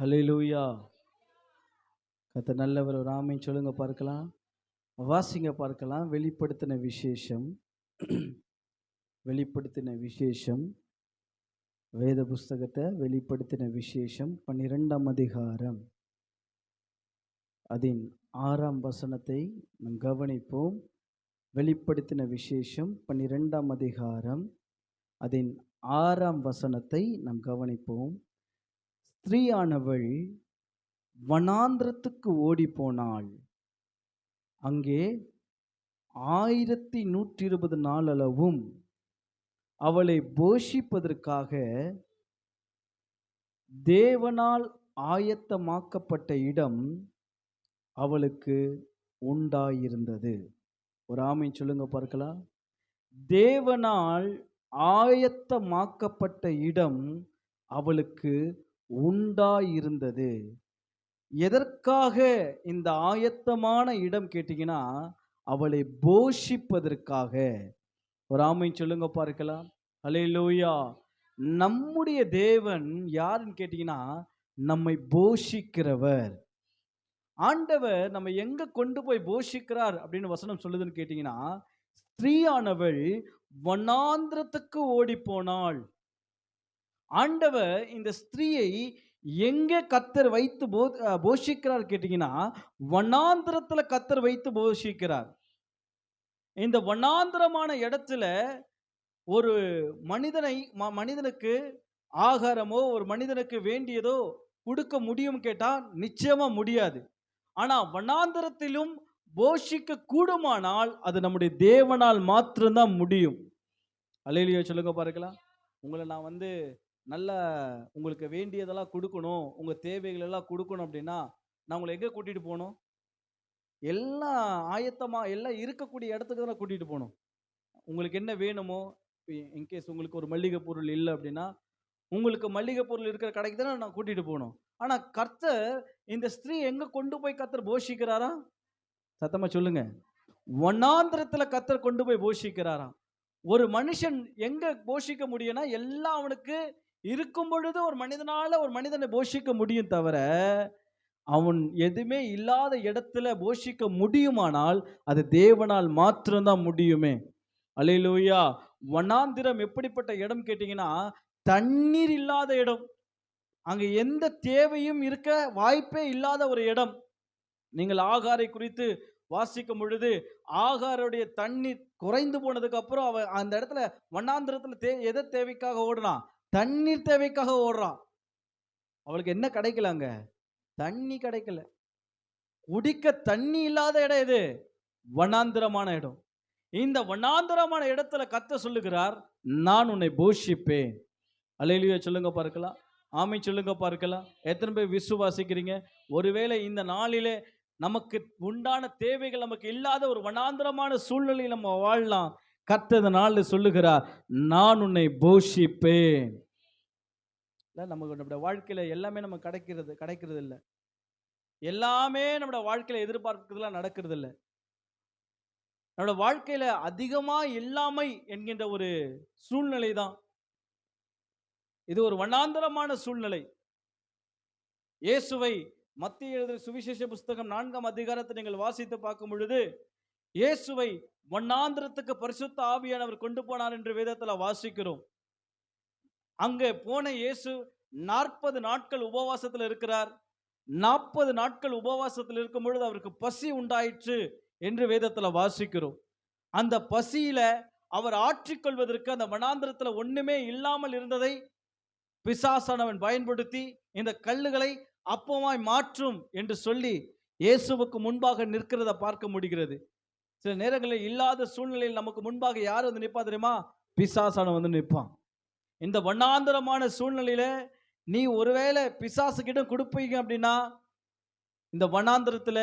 ஹல்லேலூயா. கர்த்தர் நல்லவர். ஒரு ஆமென் சொல்லுங்க பார்க்கலாம். வாசிங்க பார்க்கலாம். வெளிப்படுத்தின விசேஷம் வெளிப்படுத்தின விசேஷம் வேத புஸ்தகத்தை வெளிப்படுத்தின விசேஷம் 12ஆம் அதிகாரம் அதன் 6ஆம் வசனத்தை நாம் கவனிப்போம். வெளிப்படுத்தின விசேஷம் 12ஆம் அதிகாரம் அதன் 6ஆம் வசனத்தை நாம் கவனிப்போம். ஸ்திரீயானவள் வனாந்திரத்துக்கு ஓடி போனாள். அங்கே 1120 நாளளவும் அவளை போஷிப்பதற்காக தேவனால் ஆயத்தமாக்கப்பட்ட இடம் அவளுக்கு உண்டாயிருந்தது. ஒரு ஆமென் சொல்லுங்க பார்க்கலாம். தேவனால் ஆயத்தமாக்கப்பட்ட இடம் அவளுக்கு உண்டாயிருந்தது. எதற்காக இந்த ஆயத்தமான இடம் கேட்டீங்கன்னா, அவளை போஷிப்பதற்காக. ஒரு ஆமென் சொல்லுங்க பார்க்கலாம். ஹல்லேலூயா. நம்முடைய தேவன் யாருன்னு கேட்டீங்கன்னா, நம்மை போஷிக்கிறவர். ஆண்டவர் நம்ம எங்க கொண்டு போய் போஷிக்கிறார் அப்படின்னு வசனம் சொல்லுதுன்னு கேட்டீங்கன்னா, ஸ்திரீயானவள் வனாந்திரத்துக்கு ஓடி போனாள். ஆண்டவர் இந்த ஸ்திரீயை எங்கே கர்த்தர் வைத்து போஷிக்கிறார் கேட்டீங்கன்னா, வனாந்திரத்துல கர்த்தர் வைத்து போஷிக்கிறார். இந்த வனாந்திரமான இடத்துல ஒரு மனிதனுக்கு ஆகாரமோ ஒரு மனிதனுக்கு வேண்டியதோ கொடுக்க முடியும் கேட்டா நிச்சயமா முடியாது. ஆனா வனாந்திரத்திலும் போஷிக்க கூடுமானால் அது நம்முடைய தேவனால் மாத்திரம்தான் முடியும். அல்லேலூயா சொல்லுங்க பார்க்கலாம். உங்களை நான் நல்ல உங்களுக்கு வேண்டியதெல்லாம் கொடுக்கணும், உங்க தேவைகள் எல்லாம் கொடுக்கணும் அப்படின்னா நான் உங்களை எங்க கூட்டிட்டு போகணும்? எல்லாம் ஆயத்தமா எல்லாம் இருக்கக்கூடிய இடத்துக்கு தான் கூட்டிட்டு போகணும். உங்களுக்கு என்ன வேணுமோ, இன்கேஸ் உங்களுக்கு ஒரு மல்லிகை பொருள் இல்லை அப்படின்னா உங்களுக்கு மல்லிகை பொருள் இருக்கிற கடைக்கு தானே நான் கூட்டிட்டு போகணும். ஆனா கர்த்தர் இந்த ஸ்திரீ எங்க கொண்டு போய் கர்த்தர் போஷிக்கிறாரா? சத்தமா சொல்லுங்க. வனாந்திரத்துல கர்த்தர் கொண்டு போய் போஷிக்கிறாரா? ஒரு மனுஷன் எங்க போஷிக்க முடியும்னா, எல்லாம் அவனுக்கு இருக்கும் பொழுது ஒரு மனிதனை போஷிக்க முடியும் தவிர, அவன் எதுவுமே இல்லாத இடத்துல போஷிக்க முடியுமானால் அது தேவனால் மாத்திரம்தான் முடியுமே. அல்லேலூயா. வனாந்திரம் எப்படிப்பட்ட இடம் கேட்டீங்கன்னா, தண்ணீர் இல்லாத இடம். அங்க எந்த தேவையும் இருக்க வாய்ப்பே இல்லாத ஒரு இடம். நீங்கள் ஆகாரை குறித்து வாசிக்கும் பொழுது, ஆகாருடைய தண்ணீர் குறைந்து போனதுக்கு அப்புறம் அவ அந்த இடத்துல வனாந்திரத்துல எதை தேவைக்காக ஓடுறான்? தண்ணீர் தேவைக்காக ஓடுறான். அவளுக்கு என்ன கிடைக்கலங்க? தண்ணி கிடைக்கல. குடிக்க தண்ணி இல்லாத இடம் எது? வனாந்திரமான இடம். இந்த வனாந்திரமான இடத்துல கர்த்தர் சொல்லுகிறார், நான் உன்னை போஷிப்பேன். அல்லேலூயா சொல்லுங்க பார்க்கலாம். ஆமென் சொல்லுங்க பார்க்கலாம். எத்தனை பேர் விசுவாசிக்கிறீங்க? ஒருவேளை இந்த நாளிலே நமக்கு உண்டான தேவைகள் நமக்கு இல்லாத ஒரு வனாந்திரமான சூழ்நிலையில் நம்ம வாழலாம். கர்த்தர் இந்த நாளில் சொல்லுகிறார், நான் உன்னை போஷிப்பேன். நம்முடைய வாழ்க்கையில எல்லாமே நமக்கு கிடைக்கிறது இல்லை. எல்லாமே நம்முடைய வாழ்க்கையில எதிர்பார்க்கிறதுலாம் நடக்கிறது இல்லை. நம்முடைய வாழ்க்கையில அதிகமா இல்லாமை என்கின்ற ஒரு சூழ்நிலை தான். இது ஒரு வனாந்தரமான சூழ்நிலை. இயேசுவை மத்திய எழுதின சுவிசேஷ புஸ்தகம் 4ஆம் அதிகாரத்தை நீங்கள் வாசித்து பார்க்கும் பொழுது, இயேசுவை வனாந்திரத்துக்கு பரிசுத்த ஆவியானவர் கொண்டு போனார் என்று வேதத்தில் வாசிக்கிறோம். அங்கே போன இயேசு 40 நாட்கள் உபவாசத்தில் இருக்கிறார். 40 நாட்கள் உபவாசத்தில் இருக்கும் பொழுது அவருக்கு பசி உண்டாயிற்று என்று வேதத்தில் வாசிக்கிறோம். அந்த பசியில அவர் ஆற்றிக்கொள்வதற்கு அந்த வனாந்திரத்தில் ஒண்ணுமே இல்லாமல் இருந்ததை பிசாசானவன் பயன்படுத்தி இந்த கல்லுகளை அப்பமாய் மாற்றும் என்று சொல்லி இயேசுவுக்கு முன்பாக நிற்கிறத பார்க்க முடிகிறது. சில நேரங்களில் இல்லாத சூழ்நிலையில் நமக்கு முன்பாக யார் நிற்பா தெரியுமா? பிசாசானவன் நிற்பான். இந்த வனாந்தரமான சூழ்நிலையில நீ ஒருவேளை பிசாசுகிட்ட கொடுப்பீங்க அப்படின்னா, இந்த வனாந்தரத்துல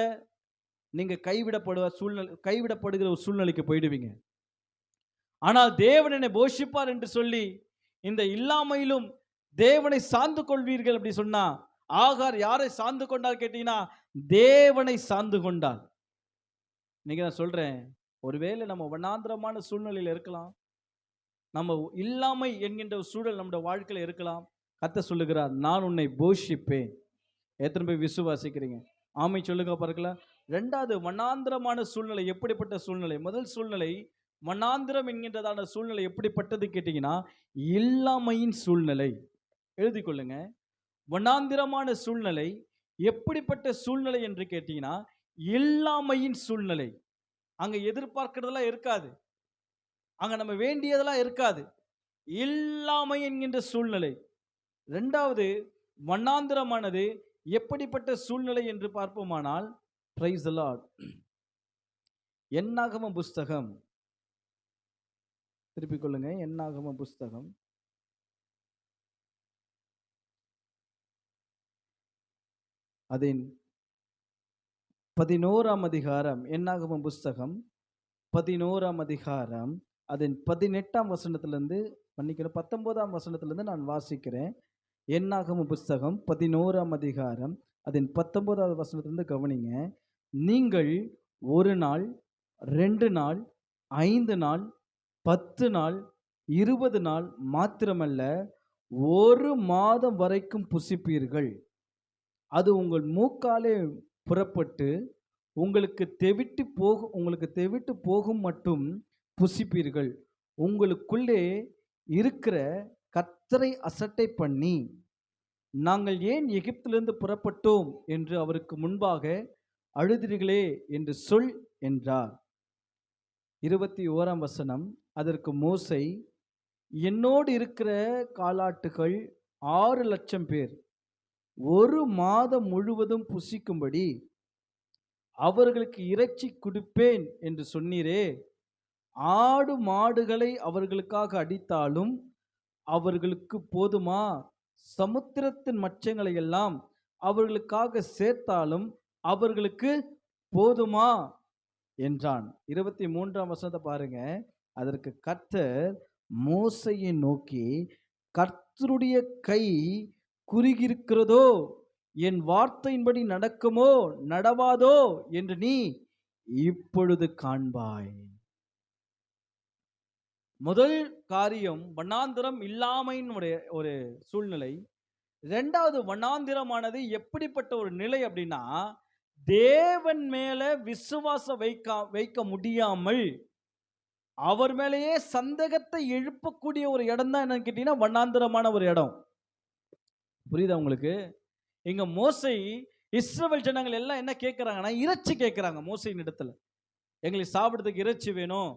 நீங்க கைவிடப்படுகிற ஒரு சூழ்நிலைக்கு போயிடுவீங்க. ஆனால் தேவன் என்னை போஷிப்பார் என்று சொல்லி இந்த இல்லாமையிலும் தேவனை சார்ந்து கொள்வீர்கள் அப்படி சொன்னா, ஆகார் யாரை சார்ந்து கொண்டார் கேட்டீங்கன்னா, தேவனை சார்ந்து கொண்டார். நீங்க நான் சொல்றேன், ஒருவேளை நம்ம வனாந்திரமான சூழ்நிலையில் இருக்கலாம், நம்ம இல்லாமை என்கின்ற சூழல் நம்முடைய வாழ்க்கையில இருக்கலாம். கர்த்தர் சொல்லுகிறார், நான் உன்னை போஷிப்பேன். எத்தனை பேர் விசுவாசிக்கிறீங்க? ஆமை சொல்லுங்க பார்க்கலாம். 2வது வனாந்திரமான சூழ்நிலை எப்படிப்பட்ட சூழ்நிலை? முதல் சூழ்நிலை வனாந்திரம் என்கின்றதான சூழ்நிலை எப்படிப்பட்டது கேட்டீங்கன்னா, இல்லாமையின் சூழ்நிலை. எழுதிக் கொள்ளுங்க. வனாந்திரமான சூழ்நிலை எப்படிப்பட்ட சூழ்நிலை என்று கேட்டீங்கன்னா, இல்லாமையின் சூழ்நிலை. அங்க எதிர்பார்க்கிறதெல்லாம் இருக்காது. அங்க நம்ம வேண்டியதெல்லாம் இருக்காது. இல்லாமை என்கின்ற சூழ்நிலை. 2வது வனாந்திரமானது எப்படிப்பட்ட சூழ்நிலை என்று பார்ப்போமானால், பிரைஸ் தி லார்ட். என்னாகம புஸ்தகம், திருப்பிக் கொள்ளுங்க. என்னாகம புஸ்தகம் அதன் 11ஆம் அதிகாரம். என்னாகம புஸ்தகம் 11ஆம் அதிகாரம் அதன் 18ஆம் வசனத்திலிருந்து, மன்னிக்கணும், 19ஆம் வசனத்திலிருந்து நான் வாசிக்கிறேன். என்னாகம புஸ்தகம் 11ஆம் அதிகாரம் அதன் 19வது வசனத்திலிருந்து கவனிங்க. நீங்கள் 1 நாள், 2 நாள், 5 நாள், 10 நாள், 20 நாள் மாத்திரமல்ல, 1 மாதம் வரைக்கும் புசிப்பீர்கள். அது உங்கள் மூக்காலே புறப்பட்டு உங்களுக்கு தெவிட்டு போகும் மட்டும் புசிப்பீர்கள். உங்களுக்குள்ளே இருக்கிற கர்த்தரை அசட்டை பண்ணி, நாங்கள் ஏன் எகிப்திலிருந்து புறப்பட்டோம் என்று அவருக்கு முன்பாக அழுதீர்களே என்று சொல் என்றார். 21ஆம் வசனம். அதற்கு மோசே, என்னோடு இருக்கிற காலாட்டுகள் 6 லட்சம் பேர் 1 மாதம் முழுவதும் புசிக்கும்படி அவர்களுக்கு இறைச்சி கொடுப்பேன் என்று சொன்னீரே, ஆடு மாடுகளை அவர்களுக்காக அடித்தாலும் அவர்களுக்கு போதுமா? சமுத்திரத்தின் மச்சங்களை எல்லாம் அவர்களுக்காக சேர்த்தாலும் அவர்களுக்கு போதுமா என்றான். 23ஆம் வசனத்தை பாருங்க. அதற்கு கர்த்தர் மோசேயை நோக்கி, கர்த்தருடைய கை குறுகியிருக்கிறதோ, என் வார்த்தையின்படி நடக்குமோ நடவாதோ என்று நீ இப்பொழுது காண்பாய். முதல் காரியம் வனாந்திரம், இல்லாமையினுடைய ஒரு சூழ்நிலை. 2வது வனாந்திரமானது எப்படிப்பட்ட ஒரு நிலை அப்படின்னா, தேவன் மேல விசுவாசம் வைக்க முடியாமல் அவர் மேலேயே சந்தேகத்தை எழுப்பக்கூடிய ஒரு இடம் தான் என்னன்னு கேட்டீங்கன்னா வனாந்திரமான ஒரு இடம். புரியுதா உங்களுக்கு? இங்க மோசே, இஸ்ரவேல் ஜனங்கள் எல்லாம் என்ன கேட்கிறாங்கன்னா, இறைச்சி கேட்கிறாங்க மோசேயின் இடத்துல. எங்களுக்கு சாப்பிடுறதுக்கு இறைச்சி வேணும்.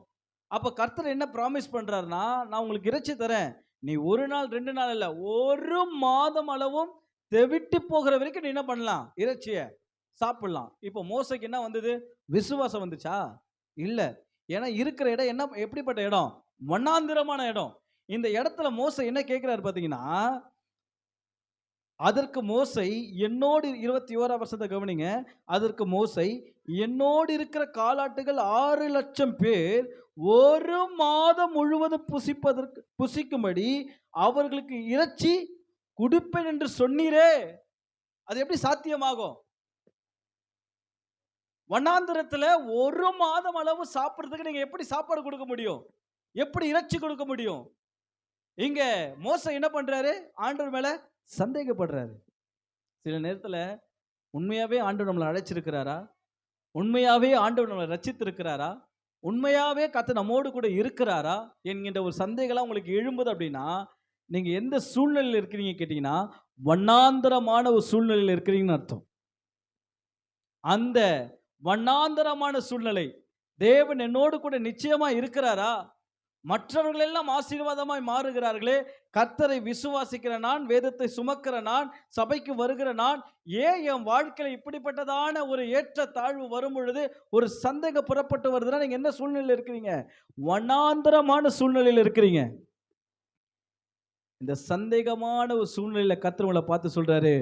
அப்ப கர்த்தர் என்ன ப்ராமிஸ் பண்றாருன்னா, நான் உங்களுக்கு இறைச்சி தரேன். நீ 1 நாள் 2 நாள் இல்ல, 1 மாதம் அளவும் தெவிட்டு போகிற வரைக்கும் நீ என்ன பண்ணலாம்? இறைச்சிய சாப்பிடலாம். இப்போ மோசேக்கு என்ன வந்தது? விசுவாசம் வந்துச்சா? இல்ல. ஏன்னா இருக்கிற இடம் என்ன, எப்படிப்பட்ட இடம்? வனாந்திரமான இடம். இந்த இடத்துல மோசே என்ன கேட்கிறாரு பாத்தீங்கன்னா, அதற்கு மோசே என்னோடு, 21ஆம் வசனத்தை கவனிங்க. அதற்கு மோசே, என்னோடு இருக்கிற காலாட்டுகள் 6 லட்சம் பேர் 1 மாதம் முழுவதும் புசிக்கும்படி அவர்களுக்கு இறைச்சி கொடுப்பேன் என்று சொன்னீரே, அது எப்படி சாத்தியமாகும்? வனாந்திரத்துல 1 மாதம் அளவு சாப்பிடுறதுக்கு நீங்க எப்படி சாப்பாடு கொடுக்க முடியும்? எப்படி இறைச்சி கொடுக்க முடியும்? இங்க மோசே என்ன பண்றாரு? ஆண்டவர் மேல சந்தேகப்படுறாரு. சில நேரத்துல உண்மையாவே ஆண்டவர் நம்மளை அழைச்சிருக்கிறாரா? உண்மையாவே ஆண்டவர் நம்மளை ரட்சித்திருக்கிறாரா? உண்மையாவே கர்த்தர் நம்மோடு கூட இருக்கிறாரா என்கின்ற ஒரு சந்தேகம் உங்களுக்கு எழும்புது அப்படின்னா, நீங்க எந்த சூழ்நிலையில் இருக்கிறீங்க கேட்டீங்கன்னா, வனாந்தரமான ஒரு சூழ்நிலையில் இருக்கிறீங்கன்னு அர்த்தம். அந்த வனாந்தரமான சூழ்நிலை, தேவன் என்னோடு கூட நிச்சயமா இருக்கிறாரா? மற்றவர்கள் எல்லாம் ஆசீர்வாதமாய் மாறுகிறார்களே, கர்த்தரை விசுவாசிக்கிற நான், வேதத்தை சுமக்கிற நான், சபைக்கு வருகிற நான், ஏன் என் வாழ்க்கையில இப்படிப்பட்டதான ஒரு ஏற்ற தாழ்வு வரும் பொழுது ஒரு சந்தேகம் புறப்பட்டு வருதுன்னா, நீங்க என்ன சூழ்நிலையில் இருக்கிறீங்க? வனாந்தரமான சூழ்நிலையில் இருக்கிறீங்க. இந்த சந்தேகமான ஒரு சூழ்நிலையில கர்த்தர் உங்களை பார்த்து சொல்றாரு,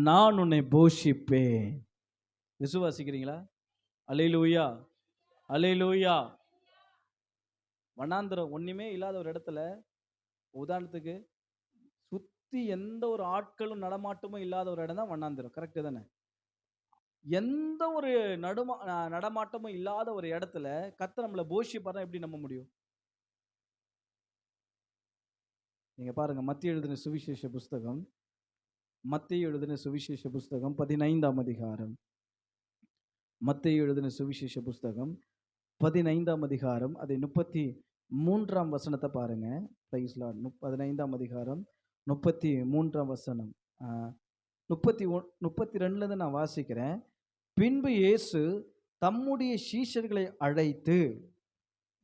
நான் உன்னை போஷிப்பேன். விசுவாசிக்கிறீங்களா? அல்லேலூயா, அல்லேலூயா. வனாந்தரம் ஒண்ணுமே இல்லாத ஒரு இடத்துல, உதாரணத்துக்கு சுத்தி எந்த ஒரு ஆட்களும் நடமாட்டமும் இல்லாத ஒரு இடம் தான் வனாந்தரம். கரெக்ட் தானே? எந்த ஒரு நடமாட்டமும் இல்லாத ஒரு இடத்துல கர்த்தர் நம்மளை போஷிப்பார்னா எப்படி நம்ப முடியும்? நீங்க பாருங்க, மத்திய எழுதின சுவிசேஷ புஸ்தகம் மத்தேயு எழுதின சுவிசேஷ புஸ்தகம் 15ஆம் அதிகாரம். மத்தேயு எழுதின சுவிசேஷ புஸ்தகம் 15ஆம் அதிகாரம், அதை 33ஆம் வசனத்தை பாருங்க. Praise Lord. 15ஆம் அதிகாரம் 33ஆம் வசனம். 32ல இருந்து நான் வாசிக்கிறேன். பின்பு இயேசு தம்முடைய சீஷர்களை அழைத்து,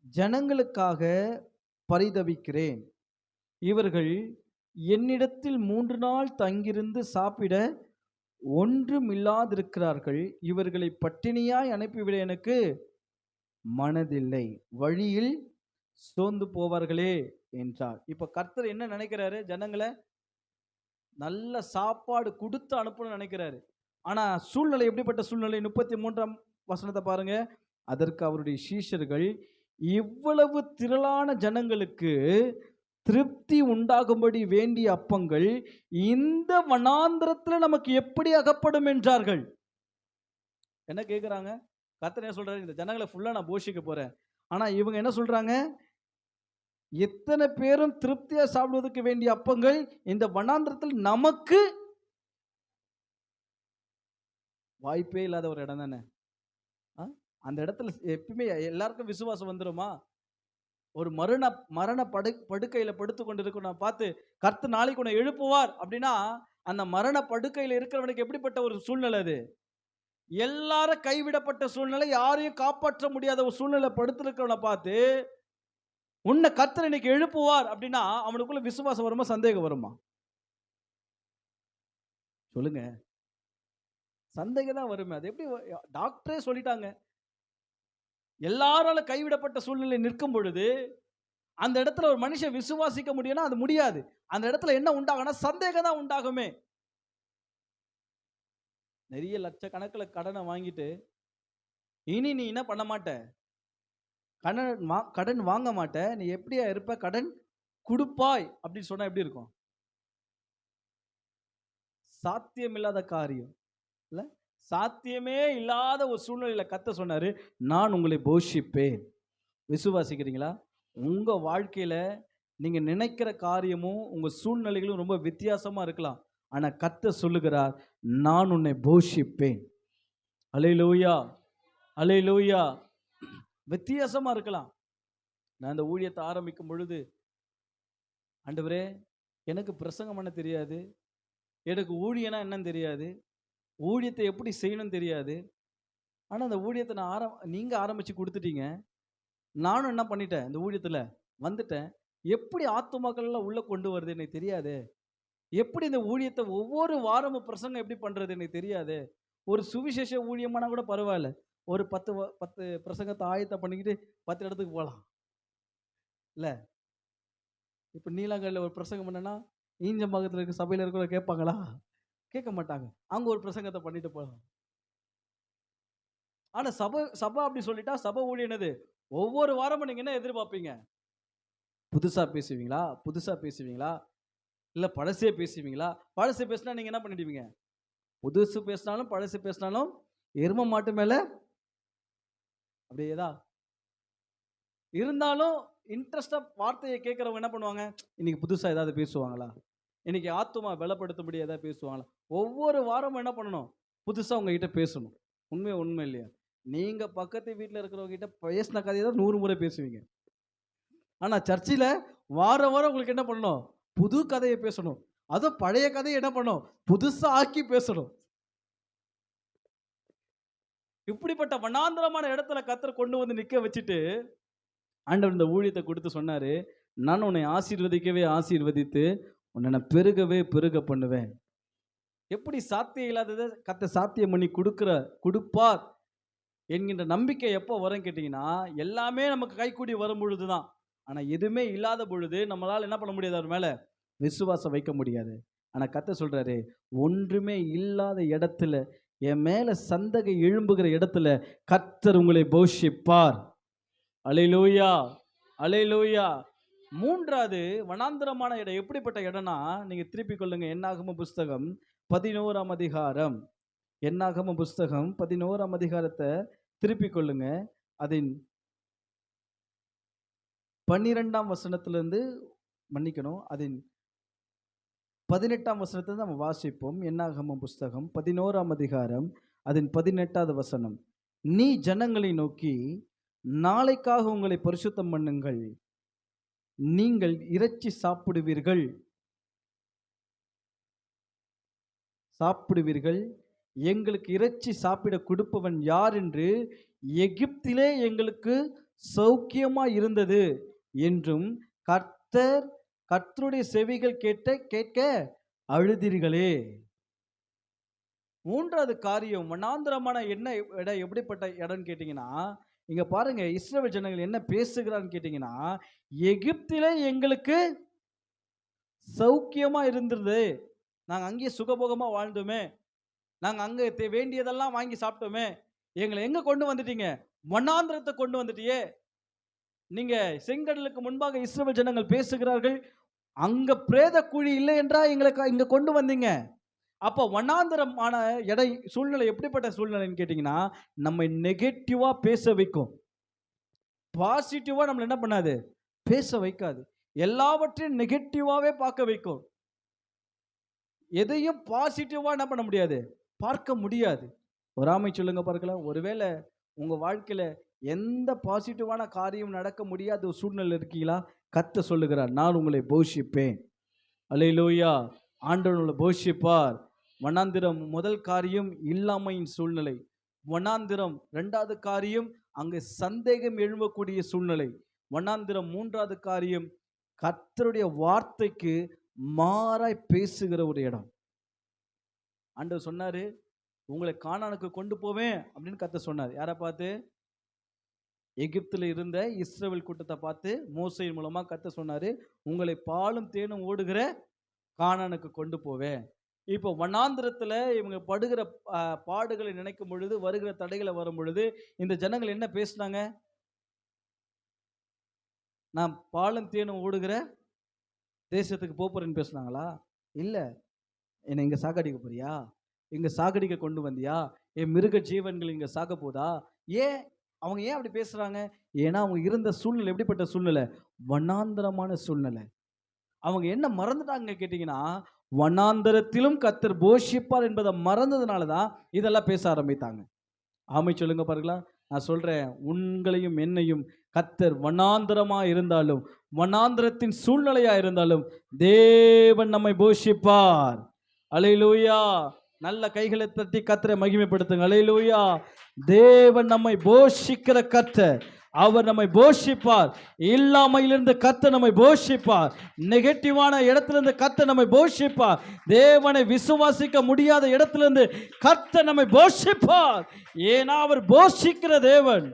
ஜனங்களுக்காக பரிதபிக்கிறேன். இவர்கள் என்னிடத்தில் 3 நாள் தங்கியிருந்து சாப்பிட ஒன்றுமில்லாதிருக்கிறார்கள். இவர்களை பட்டினியாய் அனுப்பிவிட எனக்கு மனதில்லை. வழியில் சோர்ந்து போவார்களே என்றார். இப்ப கர்த்தர் என்ன நினைக்கிறாரு? ஜனங்களை நல்ல சாப்பாடு கொடுத்து அனுப்பணும்னு நினைக்கிறாரு. ஆனா சூழ்நிலை எப்படிப்பட்ட சூழ்நிலை? 33ஆம் வசனத்தை பாருங்க. அதற்கு அவருடைய சீஷர்கள், இவ்வளவு திரளான ஜனங்களுக்கு திருப்தி உண்டாகும்படி வேண்டிய அப்பங்கள் இந்த வனாந்திரத்தில் நமக்கு எப்படி அகப்படும் என்றார்கள். என்ன கேட்குறாங்க? கர்த்தர் என்ன சொல்றாரு? இந்த ஜனங்களை ஃபுல்லா நான் போஷிக்க போறேன். ஆனா இவங்க என்ன சொல்றாங்க? எத்தனை பேரும் திருப்தியா சாப்பிடுவதற்கு வேண்டிய அப்பங்கள் இந்த வனாந்திரத்தில் நமக்கு வாய்ப்பே இல்லாத ஒரு இடம் தானே. அந்த இடத்துல எப்பயுமே எல்லாருக்கும் விசுவாசம் வந்துருமா? ஒரு மரண படுக்கையில படுத்து கொண்டிருக்கும் நான் பார்த்து கர்த்தர் நாளைக்கு உன்னை எழுப்புவார் அப்படின்னா, அந்த மரண படுக்கையில இருக்கிறவனுக்கு எப்படிப்பட்ட ஒரு சூழ்நிலை அது? எல்லாரும் கைவிடப்பட்ட சூழ்நிலை, யாரையும் காப்பாற்ற முடியாத ஒரு சூழ்நிலை படுத்திருக்கிறவனை பார்த்து உன்னை கர்த்தர் இன்னைக்கு எழுப்புவார் அப்படின்னா, அவனுக்குள்ள விசுவாசம் வருமா, சந்தேகம் வருமா? சொல்லுங்க. சந்தேகம் தான் வருமே. அது எப்படி? டாக்டரே சொல்லிட்டாங்க. எல்லாரால கைவிடப்பட்ட சூழ்நிலை நிற்கும் பொழுது அந்த இடத்துல ஒரு மனுஷன் விசுவாசிக்க முடியும்னா அது முடியாது. அந்த இடத்துல என்ன உண்டாகும்னா சந்தேகம் தான் உண்டாகுமே. நிறைய லட்சக்கணக்கில் கடனை வாங்கிட்டு இனி நீ என்ன பண்ண மாட்ட? கடன் வாங்க மாட்ட. நீ எப்படியா இருப்ப? கடன் கொடுப்பாய் அப்படின்னு சொன்னா எப்படி இருக்கும்? சாத்தியமில்லாத காரியம் இல்ல? சாத்தியமே இல்லாத ஒரு சூழ்நிலையில கர்த்தர் சொன்னாரு, நான் உங்களை போஷிப்பேன். விசுவாசிக்கிறீங்களா? உங்க வாழ்க்கையில நீங்க நினைக்கிற காரியமும் உங்க சூழ்நிலைகளும் ரொம்ப வித்தியாசமா இருக்கலாம். ஆனா கர்த்தர் சொல்லுகிறார், நான் உன்னை போஷிப்பேன். அல்லேலூயா, அல்லேலூயா. வித்தியாசமா இருக்கலாம். நான் இந்த ஊழியத்தை ஆரம்பிக்கும் பொழுது, ஆண்டவரே எனக்கு பிரசங்கம் பண்ண தெரியாது, எனக்கு ஊழியனா என்னன்னு தெரியாது, ஊழியத்தை எப்படி செய்யணும்னு தெரியாது. ஆனா அந்த ஊழியத்தை நான் நீங்க ஆரம்பிச்சு கொடுத்துட்டீங்க. நானும் என்ன பண்ணிட்டேன்? இந்த ஊழியத்துல வந்துட்டேன். எப்படி ஆத்துமாக்கள் எல்லாம் உள்ள கொண்டு வருது எனக்கு தெரியாது. எப்படி இந்த ஊழியத்தை ஒவ்வொரு வாரமும் பிரசங்கம் எப்படி பண்றது எனக்கு தெரியாது. ஒரு சுவிசேஷ ஊழியமானா கூட பரவாயில்ல. ஒரு 10 பிரசங்கத்தை ஆயத்தம் பண்ணிக்கிட்டு 10 இடத்துக்கு போகலாம் இல்ல? இப்ப நீலாங்கல்ல ஒரு பிரசங்கம் பண்ணனா ஈஞ்சம்பாக்கத்தில் இருக்க சபையில இருக்கிறவங்க கேட்பாங்களா? கேட்க மாட்டாங்க. அவங்க ஒரு பிரசங்கத்தை பண்ணிட்டு போகலாம். ஆனா சபை அப்படி சொல்லிட்டா சபை ஊழியம் என்னது? ஒவ்வொரு வாரமும் நீங்க என்ன எதிர்பார்ப்பீங்க? புதுசா பேசுவீங்களா? புதுசா பேசுவீங்களா? இல்ல பழசே பேசுவீங்களா? பழசு பேசினா நீங்க என்ன பண்ணிடுவீங்க? புதுசு பேசினாலும் பழசு பேசினாலும் எரும மாட்டு மேல அப்படியேதான் இருந்தாலும் இன்ட்ரெஸ்டா வார்த்தையை கேட்கறவங்க என்ன பண்ணுவாங்க? இன்னைக்கு புதுசா ஏதாவது பேசுவாங்களா? இன்னைக்கு ஆத்துமா பலப்படுத்தும்படி ஏதாவது பேசுவாங்களா? ஒவ்வொரு வாரமும் என்ன பண்ணணும்? புதுசா உங்ககிட்ட பேசணும். உண்மை இல்லையா? நீங்க பக்கத்து வீட்டில் இருக்கிறவங்க கிட்ட பேசின கதையை தான் 100 முறை பேசுவீங்க. ஆனா சர்ச்சில் வாரம் உங்களுக்கு என்ன பண்ணணும்? புது கதையை பேசணும். அதுவும் பழைய கதையை என்ன பண்ணணும்? புதுசா ஆக்கி பேசணும். இப்படிப்பட்ட வனாந்திரமான இடத்துல கர்த்தர் கொண்டு வந்து நிக்க வச்சுட்டு ஆண்டவர் இந்த ஊழியத்தை கொடுத்து சொன்னாரு, நான் உன்னை ஆசீர்வதிக்கவே ஆசீர்வதித்து உன்னை நான் பெருகவே பெருக பண்ணுவேன். எப்படி சாத்தியம் இல்லாததை கர்த்தர் சாத்தியம் பண்ணி கொடுப்பார் என்கின்ற நம்பிக்கை எப்போ வரும் கேட்டீங்கன்னா, எல்லாமே நமக்கு கைக்கூடி வரும் பொழுது தான். ஆனா எதுவுமே இல்லாத பொழுது நம்மளால என்ன பண்ண முடியாது? அவர் மேல விசுவாசம் வைக்க முடியாது. ஆனா கர்த்தர் சொல்றாரு, ஒன்றுமே இல்லாத இடத்துல என் மேல சந்தகை எழும்புகிற இடத்துல கர்த்தர் உங்களை போஷிப்பார். அல்லேலூயா, அல்லேலூயா. 3வது வனாந்திரமான இடம் எப்படிப்பட்ட இடம்னா, நீங்க திருப்பிக் கொள்ளுங்க. என்னாகம புஸ்தகம் 11ஆம் அதிகாரம். என்னாகம புஸ்தகம் 11ஆம் அதிகாரத்தை திருப்பிக் கொள்ளுங்க. அதன் 12ஆம் வசனத்திலிருந்து மன்னிக்கணும். அதன் 18ஆம் வசனத்தை நம்ம வாசிப்போம். என்னாகமம் புஸ்தகம் 11ஆம் அதிகாரம் அதன் 18வது வசனம். நீ ஜனங்களை நோக்கி, நாளைக்காக உங்களை பரிசுத்தம் பண்ணுங்கள், நீங்கள் இறைச்சி சாப்பிடுவீர்கள், எங்களுக்கு இறைச்சி சாப்பிட கொடுப்பவன் யார் என்று எகிப்திலே எங்களுக்கு சௌக்கியமா இருந்தது என்றும் கர்த்தருடைய செவிகள் கேட்க அழுதீர்களே. மூன்றாவது காரியம், வனாந்திரமான இடம் எப்படிப்பட்ட இடம்னு கேட்டீங்கன்னா, இங்க பாருங்க, இஸ்ரவேல் ஜனங்கள் என்ன பேசுகிறான்னு கேட்டீங்கன்னா, எகிப்திலே எங்களுக்கு சௌக்கியமா இருந்தது, நாங்க அங்கேயே சுகபோகமா வாழ்ந்தோமே, நாங்க அங்க வேண்டியதெல்லாம் வாங்கி சாப்பிட்டோமே, எங்களை எங்க கொண்டு வந்துட்டீங்க? வனாந்திரத்தை கொண்டு வந்துட்டியே. நீங்க செங்கடலுக்கு முன்பாக இஸ்ரவேல் ஜனங்கள் பேசுகிறார்கள், அங்க பிரேத குழி இல்லை என்றா எங்களை இங்க கொண்டு வந்தீங்க. அப்போ வனாந்திரமான சூழ்நிலை எப்படிப்பட்ட சூழ்நிலைன்னு கேட்டீங்கன்னா, நம்மை நெகட்டிவா பேச வைக்கும், பாசிட்டிவா நம்மள என்ன பண்ணாது, பேச வைக்காது. எல்லாவற்றையும் நெகட்டிவாவே பார்க்க வைக்கும். எதையும் பாசிட்டிவா என்ன பண்ண முடியாது, பார்க்க முடியாது. ஒரு ஆமை சொல்லுங்க பார்க்கலாம். ஒருவேளை உங்க வாழ்க்கையில எந்த பாசிட்டிவான காரியம் நடக்க முடியாத ஒரு சூழ்நிலை இருக்கீங்களா? கர்த்தர் சொல்லுகிறார், நான் உங்களை போஷிப்பேன். அல்லேலூயா. ஆண்டவர் உங்களை போஷிப்பார். வனாந்திரம் முதல் காரியம் இல்லாமையின் சூழ்நிலை. வனாந்திரம் இரண்டாவது காரியம் அங்கு சந்தேகம் எழும்பக்கூடிய சூழ்நிலை. வனாந்திரம் மூன்றாவது காரியம் கர்த்தருடைய வார்த்தைக்கு மாறாய் பேசுகிற ஒரு இடம். ஆண்டவர் சொன்னாரு, உங்களை கானானுக்கு கொண்டு போவேன் அப்படின்னு கர்த்தர் சொன்னார். யாரை பார்த்து? எகிப்தில் இருந்த இஸ்ரவேல் கூட்டத்தை பார்த்து மோசேயின் மூலமா கர்த்தர் சொன்னாரு, உங்களை பாலும் தேனும் ஓடுகிற கானானுக்கு கொண்டு போவேன். இப்போ வனாந்திரத்துல இவங்க படுகிற பாடுகளை நினைக்கும் பொழுது, வருகிற தடைகளை வரும் பொழுது, இந்த ஜனங்கள் என்ன பேசினாங்க? நான் பாலும் தேனும் ஓடுகிற தேசத்துக்கு போறேன்னு பேசுனாங்களா? இல்ல. என்னை இங்க சாகடிக்க போறியா, இங்க சாகடிக்க கொண்டு வந்தியா, என் மிருக ஜீவன்கள் இங்க சாக போதா? ஏன் அவங்க ஏன் அப்படி பேசுறாங்க? ஏன்னா அவங்க இருந்த சூழ்நிலை எப்படிப்பட்ட சூழ்நிலை? வனாந்திரமான சூழ்நிலை. அவங்க என்ன மறந்துட்டாங்க கேட்டீங்கன்னா, வனாந்தரத்திலும் கர்த்தர் போஷிப்பார் என்பதை மறந்ததுனால தான் இதெல்லாம் பேச ஆரம்பித்தாங்க. ஆமை சொல்லுங்க பாருங்களா. நான் சொல்றேன், உங்களையும் என்னையும் கர்த்தர் வனாந்தரமா இருந்தாலும், வனாந்தரத்தின் சூழ்நிலையா இருந்தாலும் தேவன் நம்மை போஷிப்பார். அல்லேலூயா. நல்ல கைகளை தட்டி கர்த்தரை மகிமைப்படுத்துங்க. அல்லேலூயா. தேவன் நம்மை போஷிக்கிற கர்த்தர், அவர் நம்மை போஷிப்பார். இல்லாமையிலிருந்து கர்த்தர் நம்மை போஷிப்பார். நெகட்டிவான இடத்திலிருந்து கர்த்தர் நம்மை போஷிப்பார். தேவனை விசுவாசிக்க முடியாத இடத்திலிருந்து கர்த்தர் நம்மை போஷிப்பார். ஏன்னா அவர் போஷிக்கிற தேவன்.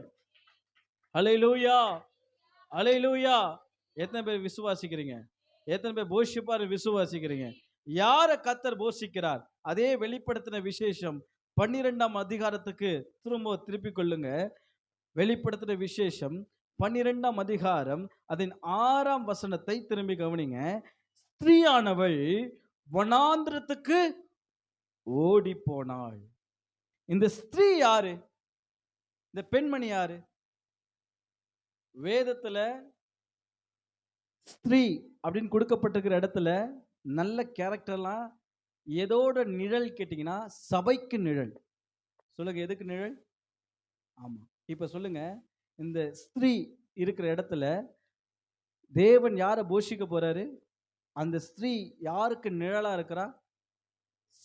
அல்லேலூயா, அல்லேலூயா. எத்தனை பேர் விசுவாசிக்கிறீங்க? எத்தனை பேர் போஷிப்பார் விசுவாசிக்கிறீங்க? யார கர்த்தர் போஷிக்கிறார்? அதே வெளிப்படுத்தின விசேஷம் 12ஆம் அதிகாரத்துக்கு திருப்பிக் கொள்ளுங்க. வெளிப்படுத்தின விசேஷம் 12ஆம் அதிகாரம் அதன் 6ஆம் வசனத்தை திரும்பி கவனிங்க. ஸ்திரீயானவள் வனாந்திரத்துக்கு ஓடி போனாள். இந்த ஸ்திரீ யாரு? இந்த பெண்மணி யாரு? வேதத்துல ஸ்திரீ அப்படின்னு கொடுக்கப்பட்டிருக்கிற இடத்துல நல்ல கேரக்டர்லாம் எதோட நிழல் கேட்டீங்கன்னா, சபைக்கு நிழல். சொல்லுங்க, எதுக்கு நிழல்? ஆமா. இப்ப சொல்லுங்க, இந்த ஸ்திரீ இருக்கிற இடத்துல தேவன் யாரை போஷிக்க போறாரு? அந்த ஸ்திரீ யாருக்கு நிழலா இருக்கிறா?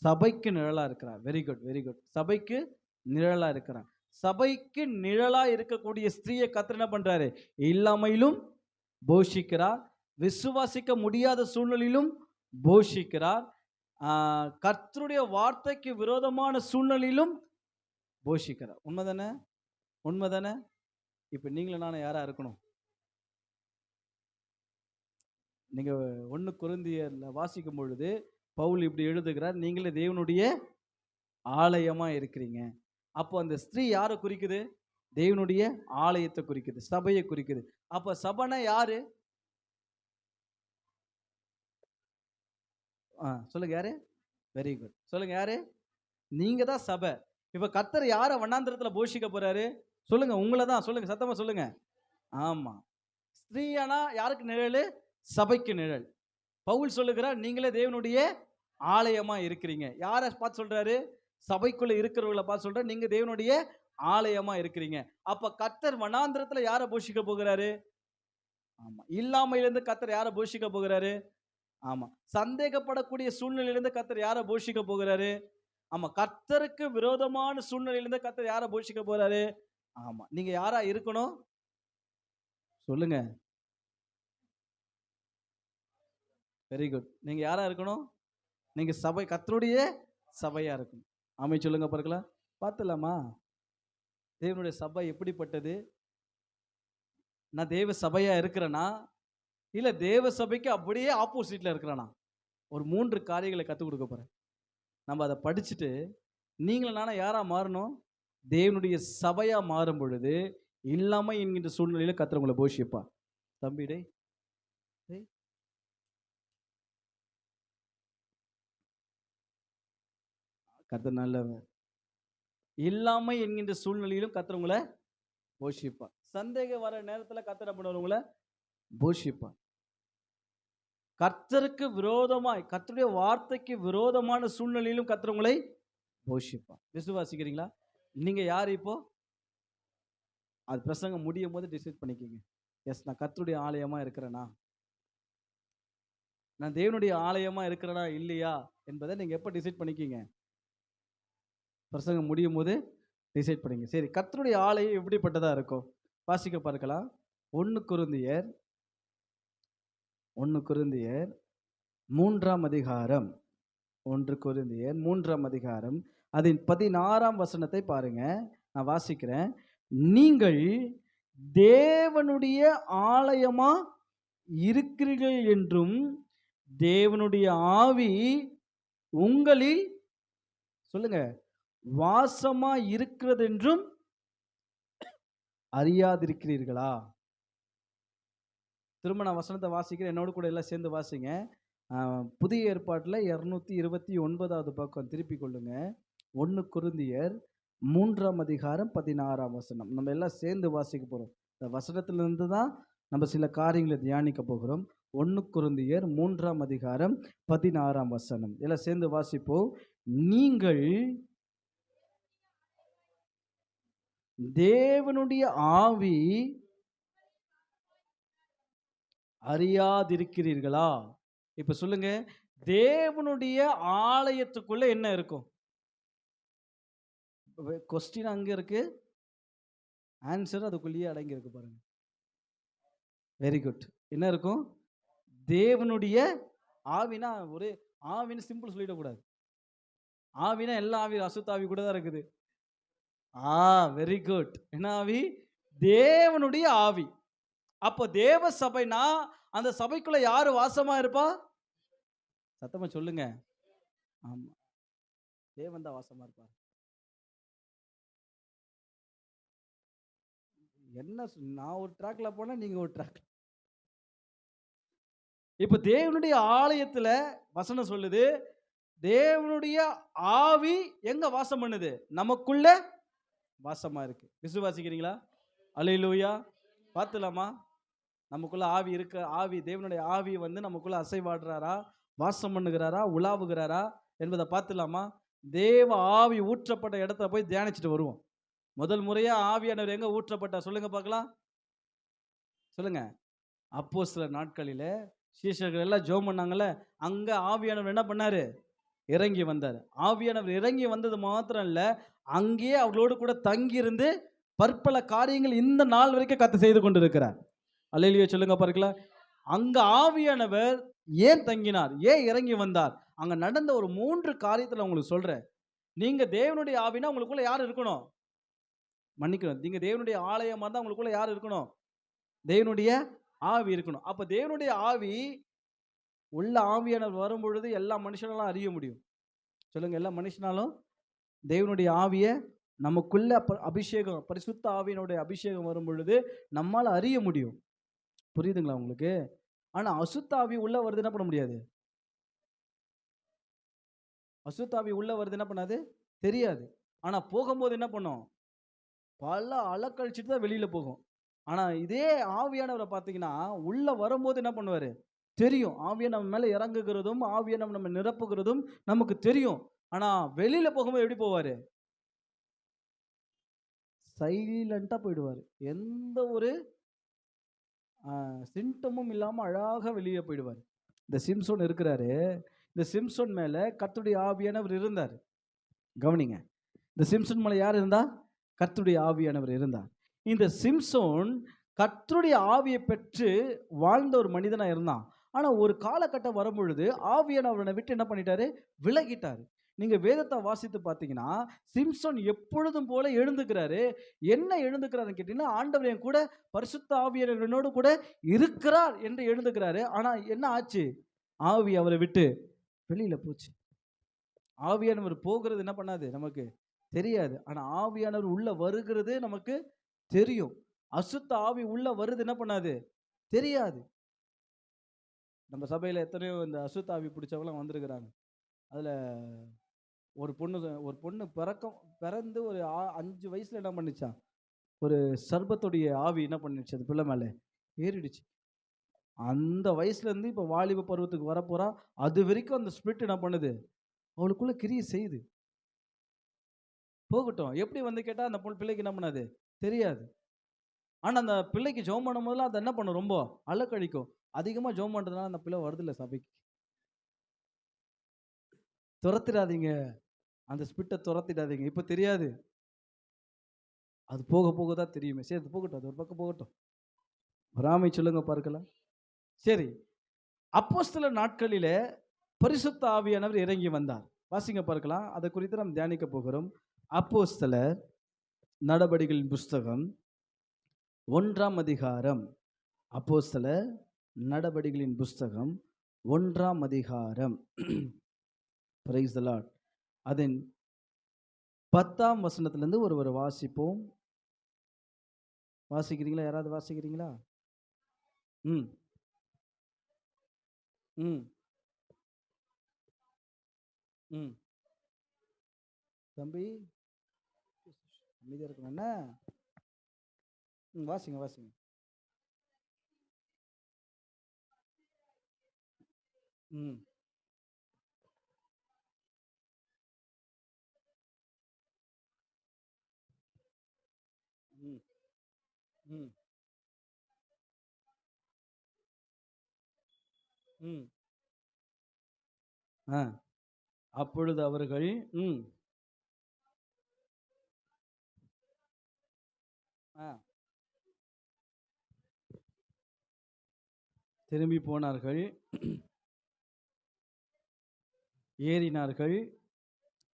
சபைக்கு நிழலா இருக்கிறா. Very good, very good. சபைக்கு நிழலா இருக்கிறா. சபைக்கு நிழலா இருக்கக்கூடிய ஸ்திரீயை கர்த்தர் என்ன பண்றாரு? இல்லாமையிலும் போஷிக்கிறார், விசுவாசிக்க முடியாத சூழ்நிலையிலும் போஷிக்கிறார், கர்த்தருடைய வார்த்தைக்கு விரோதமான சூழ்நிலையிலும் போஷிக்கிறார். உண்மைதானே? உண்மைதானே? இப்ப நீங்களும் நானும் யாரா இருக்கணும்? நீங்க 1 கொரிந்தியர்ல வாசிக்கும் பொழுது பவுல் இப்படி எழுதுகிறார், நீங்களே தேவனுடைய ஆலயமா இருக்கிறீங்க. அப்போ அந்த ஸ்திரீ யாரை குறிக்குது? தேவனுடைய ஆலயத்தை குறிக்குது, சபையை குறிக்குது. அப்ப சபைனா யாரு? சொல்லுங்க, யாரு? Very good. சொல்லுங்க, யாரு? நீங்க தான் சபை. இப்ப கர்த்தர் யாரை வனாந்திரத்துல போஷிக்க போறாரு? சொல்லுங்க, உங்களை தான். சொல்லுங்க, சத்தமா சொல்லுங்க. ஆமா. ஸ்திரீயானா யாருக்கு நிழல்? சபைக்கு நிழல். பவுல் சொல்லுகிறார், நீங்களே தேவனுடைய ஆலயமா இருக்கிறீங்க. யாரை பார்த்து சொல்றாரு? சபைக்குள்ள இருக்கிறவங்கள பார்த்து சொல்றாரு, நீங்க தேவனுடைய ஆலயமா இருக்கிறீங்க. அப்ப கர்த்தர் வனாந்திரத்துல யாரை போஷிக்க போகிறாரு? ஆமா. இல்லாமையிலிருந்து கர்த்தர் யாரை போஷிக்க போகிறாரு? ஆமா. சந்தேகப்படக்கூடிய சூழ்நிலையிலிருந்து கர்த்தர் யாரை போஷிக்க போகிறாரு? ஆமா. கர்த்தருக்கு விரோதமான சூழ்நிலையிலிருந்து கர்த்தர் யாரை போஷிக்க போறாரு? ஆமா. நீங்க யாரா இருக்கணும்? சொல்லுங்க. Very good. நீங்க யாரா இருக்கணும்? நீங்க சபை, கர்த்தருடைய சபையா இருக்கணும். ஆமென் சொல்லுங்க பார்க்கலாம். பார்த்துடலாமா? தேவனுடைய சபை எப்படிப்பட்டது? நான் தேவ சபையா இருக்கிறேனா? இல்ல தேவ சபைக்கு அப்படியே ஆப்போசிட்ல இருக்கிறேனா? ஒரு 3 காரியங்களை கத்துக் கொடுக்க போறேன். நம்ம அத படிச்சுட்டு, நீங்களும் நானும் யாரா மாறணும்? தேவனுடைய சபையா மாறும் பொழுது, இல்லாமை என்கின்ற சூழ்நிலையில கர்த்தர் உங்கள போஷிப்பார். தம்பி டேய், டேய் கர்த்தர் நல்லவர். இல்லாமை என்கின்ற சூழ்நிலையிலும் கர்த்தர் உங்கள போஷிப்பார். சந்தேகம் வர நேரத்துல கர்த்தர் என்ன பண்ணுவார்? உங்கள போஷிப்பார். கர்த்தருக்கு விரோதமாய், கர்த்தருடைய வார்த்தைக்கு விரோதமான சூழ்நிலையிலும் கர்த்தர் உங்களை போஷிப்பார். விசுவாசிக்கிறீங்களா? நீங்க யார் இப்போ? அது பிரசங்கம் முடியும் போது டிசைட் பண்ணிக்கங்க. எஸ், நான் கர்த்தருடைய ஆலயமா இருக்கிறேனா? நான் தேவனுடைய ஆலயமா இருக்கிறேனா இல்லையா என்பதை நீங்க எப்ப டிசைட் பண்ணிக்கீங்க? பிரசங்கம் முடியும் போது டிசைட் பண்ணுங்க. சரி, கர்த்தருடைய ஆலயம் எப்படிப்பட்டதா இருக்கும்? வாசிக்க பார்க்கலாம். 1 கொரிந்தியர் 1 கொரிந்தியர் 3ஆம் அதிகாரம். 1 கொரிந்தியர் 3ஆம் அதிகாரம் அதன் 16ஆம் வசனத்தை பாருங்க. நான் வாசிக்கிறேன். நீங்கள் தேவனுடைய ஆலயமா இருக்கிறீர்கள் என்றும் தேவனுடைய ஆவி உங்களில், சொல்லுங்க, வாசமா இருக்கிறது என்றும் அறியாதிருக்கிறீர்களா? திரும்ப நான் வசனத்தை வாசிக்கிறேன். என்னோட கூட எல்லாம் சேர்ந்து வாசிங்க. புதிய ஏற்பாட்டில் 229வது பக்கம் திருப்பிக் கொள்ளுங்க. 1 கொரிந்தியர் 3ஆம் அதிகாரம் 16ஆம் வசனம். நம்ம எல்லாம் சேர்ந்து வாசிக்க போறோம். இந்த வசனத்திலிருந்து தான் நம்ம சில காரியங்களை தியானிக்க போகிறோம். 1 கொரிந்தியர் 3ஆம் அதிகாரம் 16ஆம் வசனம். எல்லாம் சேர்ந்து வாசிப்போம். நீங்கள் தேவனுடைய ஆவி அறியாதிருக்கிறீர்களா? இப்ப சொல்லுங்க, தேவனுடைய ஆலயத்துக்குள்ள என்ன இருக்கும்? கொஸ்டின் அங்க இருக்கு, ஆன்சர் அதுக்குள்ளேயே அடங்கி இருக்கு பாருங்க. Very good. என்ன இருக்கும்? தேவனுடைய ஆவினா, ஒரு ஆவின்னு சிம்பிள் சொல்லிடக்கூடாது. ஆவினா எல்லா ஆவி, அசுத்த ஆவி கூட தான் இருக்குது. Very good. என்ன ஆவி? தேவனுடைய ஆவி. அப்போ தேவ சபைனா அந்த சபைக்குள்ள யாரு வாசமா இருப்பா? சத்தமா சொல்லுங்க. ஆமா, தேவன் தான் வாசமா இருப்பார். என்ன நான் ஒரு ட்ராக்ல போனா நீங்க ஒரு ட்ராக். இப்ப தேவனுடைய ஆலயத்துல வசனம் சொல்லுது, தேவனுடைய ஆவி எங்க வாசம் பண்ணுது? நமக்குள்ள வாசமா இருக்கு. விசுவாசிக்கிறீங்களா? அல்லேலூயா. பார்த்துலாமா? நமக்குள்ள ஆவி இருக்க, ஆவி, தேவனுடைய ஆவி வந்து நமக்குள்ள அசைவாடுறாரா, வாசம் பண்ணுகிறாரா, உலாவுகிறாரா என்பதை பார்த்துலாமா? தேவ ஆவி ஊற்றப்பட்ட இடத்துல போய் தியானிச்சுட்டு வருவோம். முதல் முறையா ஆவியானவர் எங்க ஊற்றப்பட்டார்? சொல்லுங்க பார்க்கலாம். சொல்லுங்க. அப்போஸ்தலர் நாட்களிலே சீஷர்கள் எல்லாம் ஜெபம் பண்ணாங்கல்ல, அங்க ஆவியானவர் என்ன பண்ணாரு? இறங்கி வந்தார். ஆவியானவர் இறங்கி வந்தது மாத்திரம் இல்ல, அங்கேயே அவர்களோடு கூட தங்கி இருந்து பற்பல காரியங்கள் இந்த நாள் வரைக்கும் கர்த்தர் செய்து கொண்டிருக்கிறார். அல்லேலூயா சொல்லுங்க பார்க்கலாம். அங்க ஆவியானவர் ஏன் தங்கினார்? ஏன் இறங்கி வந்தார்? அங்க நடந்த ஒரு 3 காரியத்துல உங்களுக்கு சொல்றேன். நீங்க தேவனுடைய ஆவினா உங்களுக்குள்ள யார் இருக்கணும்? மன்னிக்கணும். நீங்க தேவனுடைய ஆலயமா இருந்தா உங்களுக்குள்ள யார் இருக்கணும்? தேவனுடைய ஆவி இருக்கணும். அப்ப தேவனுடைய ஆவி உள்ள, ஆவியானவர் வரும் பொழுது எல்லா மனுஷனாலும் அறிய முடியும். சொல்லுங்க, எல்லா மனுஷனாலும் தேவனுடைய ஆவிய நமக்குள்ள அபிஷேகம், பரிசுத்த ஆவியினுடைய அபிஷேகம் வரும் பொழுது நம்மால அறிய முடியும். புரியுதுங்களா உங்களுக்கு? ஆனா அசுத்த ஆவி உள்ள வருது, என்ன பண்ண முடியாது? அசுத்த ஆவி உள்ள வருது, என்ன பண்ணாது? தெரியாது. ஆனா போகும்போது என்ன பண்ணும்? பல அலக்கழிச்சிட்டு தான் வெளியில போகும். ஆனா இதே ஆவியானவரை பார்த்தீங்கன்னா, உள்ள வரும்போது என்ன பண்ணுவாரு? தெரியும். ஆவிய நம்ம மேல இறங்குகிறதும், ஆவிய நம்ம நிரப்புகிறதும் நமக்கு தெரியும். ஆனா வெளியில போகும்போது எப்படி போவாரு? சைலன்ட்டா போயிடுவாரு. எந்த ஒரு சிம்ப்டமும் இல்லாம அழகா வெளிய போயிடுவாரு. இந்த சிம்சோன் இருக்கிறாரு. இந்த சிம்சோன் மேல கர்த்தருடைய ஆவியானவர் இருந்தார். கவனிங்க. இந்த சிம்சோன் மேல யார் இருந்தா? கர்த்தருடைய ஆவியானவர் இருந்தார். இந்த சிம்சோன் கர்த்தருடைய ஆவியை பெற்று வாழ்ந்த ஒரு மனிதனா இருந்தான். ஆனா ஒரு காலகட்டம் வரும்பொழுது ஆவியானவர் அவனை விட்டு என்ன பண்ணிட்டாரு? விலகிட்டாரு. நீங்க வேதத்தை வாசித்து பார்த்தீங்கன்னா, சிம்சோன் எப்பொழுதும் போல எழுந்துக்கிறாரு. என்ன எழுந்துக்கிறாருன்னு கேட்டீங்கன்னா, ஆண்டவர் என் கூட பரிசுத்த ஆவியானவர் என்னோடு கூட இருக்கிறார் என்று எழுந்துக்கிறாரு. ஆனா என்ன ஆச்சு? ஆவி அவரை விட்டு வெளியில போச்சு. ஆவியானவர் போகிறது என்ன பண்ணாது? நமக்கு தெரியாது. ஆனா ஆவியானவர் உள்ள வருகிறது நமக்கு தெரியும். அசுத்த ஆவி உள்ள வருது என்ன பண்ணாது? தெரியாது. நம்ம சபையில எத்தனையோ இந்த அசுத்த ஆவி பிடிச்சவங்கலாம் வந்திருக்கிறாங்க. அதுல ஒரு பொண்ணு பிறந்து ஒரு 5 வயசுல என்ன பண்ணுச்சாம்? ஒரு சர்ப்பத்துடைய ஆவி என்ன பண்ணுச்சு அந்த பிள்ளை மேல? ஏறிடுச்சு. அந்த வயசுல இருந்து இப்ப வாலிப பருவத்துக்கு வரப்போறா. அது வரைக்கும் அந்த ஸ்பிரிட் என்ன பண்ணுது? அவளுக்குள்ள கிரியை செய்யுது. போகட்டும். எப்படி வந்து கேட்டா அந்த பிள்ளைக்கு என்ன பண்ணாது? தெரியாது. ஆனா அந்த பிள்ளைக்கு ஜெபம் பண்ணும்போதெல்லாம் அது என்ன பண்ணும்? ரொம்ப அலக்கழிக்கும். அதிகமா ஜெபம் பண்றதுனால அந்த பிள்ளை வருதில்ல சபைக்கு. தொரத்திடாதீங்க. அந்த ஸ்பிரிட்ட தொரத்திடாதீங்க. இப்ப தெரியாது. அது போக போக தான் தெரியுமே. சரி அது போகட்டும். அது ஒரு பக்கம் போகட்டும். பொறாமை சொல்லுங்க பார்க்கலாம். சரி. அப்போஸ்தலர் நாட்களிலே பரிசுத்த ஆவியானவர் இறங்கி வந்தார். வாசிங்க பார்க்கலாம். அதை குறித்து நாம் தியானிக்க போகிறோம். அப்போஸ்தலர் நடபடிகளின் புஸ்தகம் 1ஆம் அதிகாரம். அப்போஸ்தலர் நடபடிகளின் புஸ்தகம் 1ஆம் அதிகாரம். Praise the Lord. அதன் 10ஆம் வசனத்திலிருந்து ஒருவர் வாசிப்போம். வாசிக்கிறீங்களா? யாராவது வாசிக்கிறீங்களா? ம். ம். ம். தம்பி அமைதியா இருக்கணும் என்ன? வாசிங்க, வாசிங்க. ம். ம். ம். ம். ஆ. அப்பொழுது அவர்கள் ம். ஆ. திரும்பி போனார்கள். ஏறினார்கள்.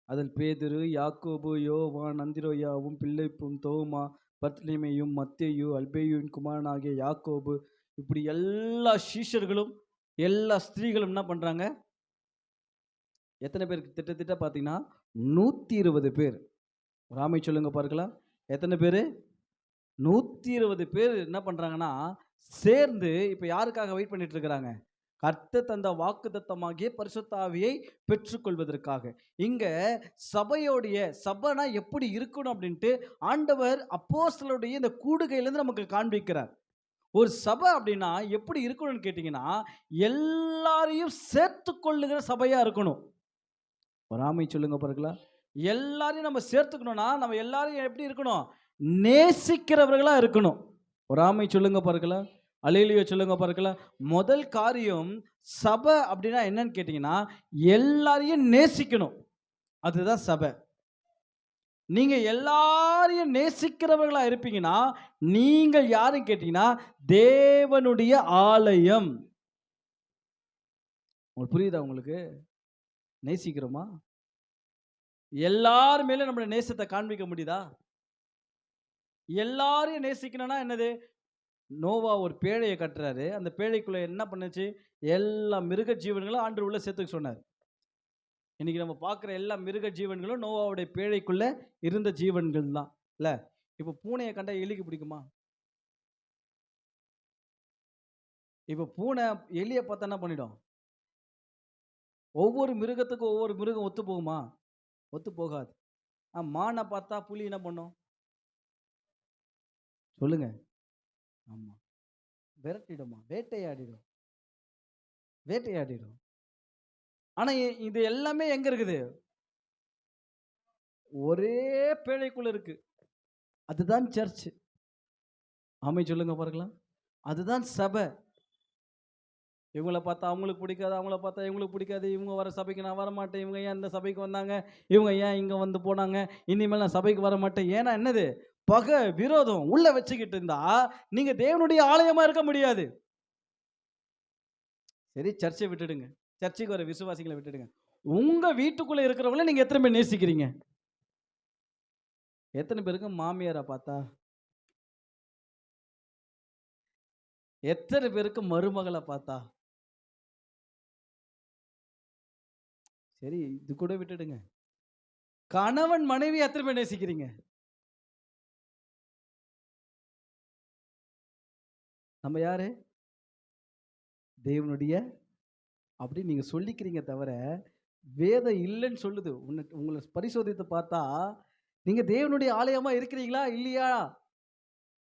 அதில் பேதுரு, யாக்கோபு, யோவான், அந்திரேயாவும், பிலிப்பும், தோமா, பர்த்தலமேயும், மத்தேயு, அல்பேயுவின் குமாரனாகிய யாக்கோபு, இப்படி எல்லா சீஷர்களும், எல்லா ஸ்திரீகளும் என்ன பண்றாங்க? எத்தனை பேருக்கு? திட்டத்திட்ட பார்த்தீங்கன்னா 120 பேர். ஒரு ஆமை சொல்லுங்க பார்க்கலாம். எத்தனை பேரு? 120 பேர் என்ன பண்றாங்கன்னா, சேர்ந்து இப்ப யாருக்காக வெயிட் பண்ணிட்டு இருக்கிறாங்க? கர்த்தர் தந்த வாக்குத்தத்தமாகிய பரிசுத்த ஆவியை பெற்றுக்கொள்வதற்காக. இங்க சபைனா எப்படி இருக்கணும் அப்படின்ட்டு ஆண்டவர் அப்போஸ்தலருடைய இந்த கூடுகையிலிருந்து நமக்கு காண்பிக்கிறார். ஒரு சபை அப்படின்னா எப்படி இருக்கணும்னு கேட்டீங்கன்னா, எல்லாரையும் சேர்த்துக் கொள்ளுகிற சபையா இருக்கணும். ஒரு ஆமை சொல்லுங்க பார்க்கலாம். எல்லாரையும் நம்ம சேர்த்துக்கணும்னா, நம்ம எல்லாரையும் எப்படி இருக்கணும்? நேசிக்கிறவர்களா இருக்கணும். ஒரு ஆமை சொல்லுங்க பார்க்கலாம். அல்லேலூயா சொல்லுங்க பார்க்கலாம். முதல் காரியம் சபை அப்படின்னா என்னன்னு கேட்டீங்கன்னா, எல்லாரையும் நேசிக்கணும். அதுதான் சபை. நீங்க எல்லாரையும் நேசிக்கிறவர்களா இருப்பீங்கன்னா, நீங்கள் யாருன்னு கேட்டீங்கன்னா, தேவனுடைய ஆலயம். உங்களுக்கு புரியுதா உங்களுக்கு? நேசிக்கிறோமா? எல்லார் மேலயும் நம்முடைய நேசத்த காண்பிக்க முடியுதா? எல்லாரையும் நேசிக்கணும்னா என்னது? நோவா ஒரு பேழைய கட்டுறாரு. அந்த பேழைக்குள்ள என்ன பண்ணுச்சு? எல்லா மிருக ஜீவன்களும் ஆண்டவர் உள்ள சேர்த்துக்க சொன்னாரு. இன்னைக்கு நம்ம பார்க்குற எல்லா மிருக ஜீவன்களும் நோவாவுடைய பேழைக்குள்ள இருந்த ஜீவன்கள் தான். இல்ல? இப்ப பூனைய கண்டா எலிக்கு பிடிக்குமா? இப்ப பூனை எலிய பார்த்தா என்ன பண்ணிடும்? ஒவ்வொரு மிருகத்துக்கும் ஒவ்வொரு மிருகம் ஒத்து போகுமா? ஒத்து போகாது. மான பார்த்தா புலி என்ன பண்ணும்? சொல்லுங்க. ஆமா. விரட்டிடுமா? வேட்டையாடிடும். வேட்டையாடிடும். ஆனா இது எல்லாமே எங்க இருக்குது? ஒரே பேழைக்குள்ள இருக்கு. அதுதான் சர்ச். ஆமென் சொல்லுங்க பார்க்கலாம். அதுதான் சபை. இவங்கள பார்த்தா அவங்களுக்கு பிடிக்காது, அவங்கள பார்த்தா இவங்களுக்கு பிடிக்காது. இவங்க வர சபைக்கு நான் வரமாட்டேன். இவங்க ஏன் இந்த சபைக்கு வந்தாங்க? இவங்க ஏன் இங்க வந்து போனாங்க? இனிமேல் நான் சபைக்கு வரமாட்டேன். ஏன்னா என்னது? பகை, விரோதம் உள்ள வச்சுக்கிட்டு இருந்தா, நீங்க தேவனுடைய ஆலயமா இருக்க முடியாது. சரி, சர்ச்சை விட்டுடுங்க. சர்ச்சுக்கு வர விசுவாசிகளை விட்டுடுங்க. உங்க வீட்டுக்குள்ள இருக்கிறவங்கள நீங்க எத்தனை பேர் நேசிக்கிறீங்க? எத்தனை பேருக்கு மாமியார பார்த்தா? எத்தனை பேருக்கு மருமகள பார்த்தா? சரி, இது கூட விட்டுடுங்க. கணவன் மனைவி எத்தனை பேர் நேசிக்கிறீங்க? நம்ம யாரு? தேவனுடைய அப்படின்னு நீங்க சொல்லிக்கிறீங்க தவிர, வேதம் இல்லன்னு சொல்லுது. உங்கள பரிசோதித்து பார்த்தா, நீங்க தேவனுடைய ஆலயமா இருக்கிறீங்களா? இல்லையா?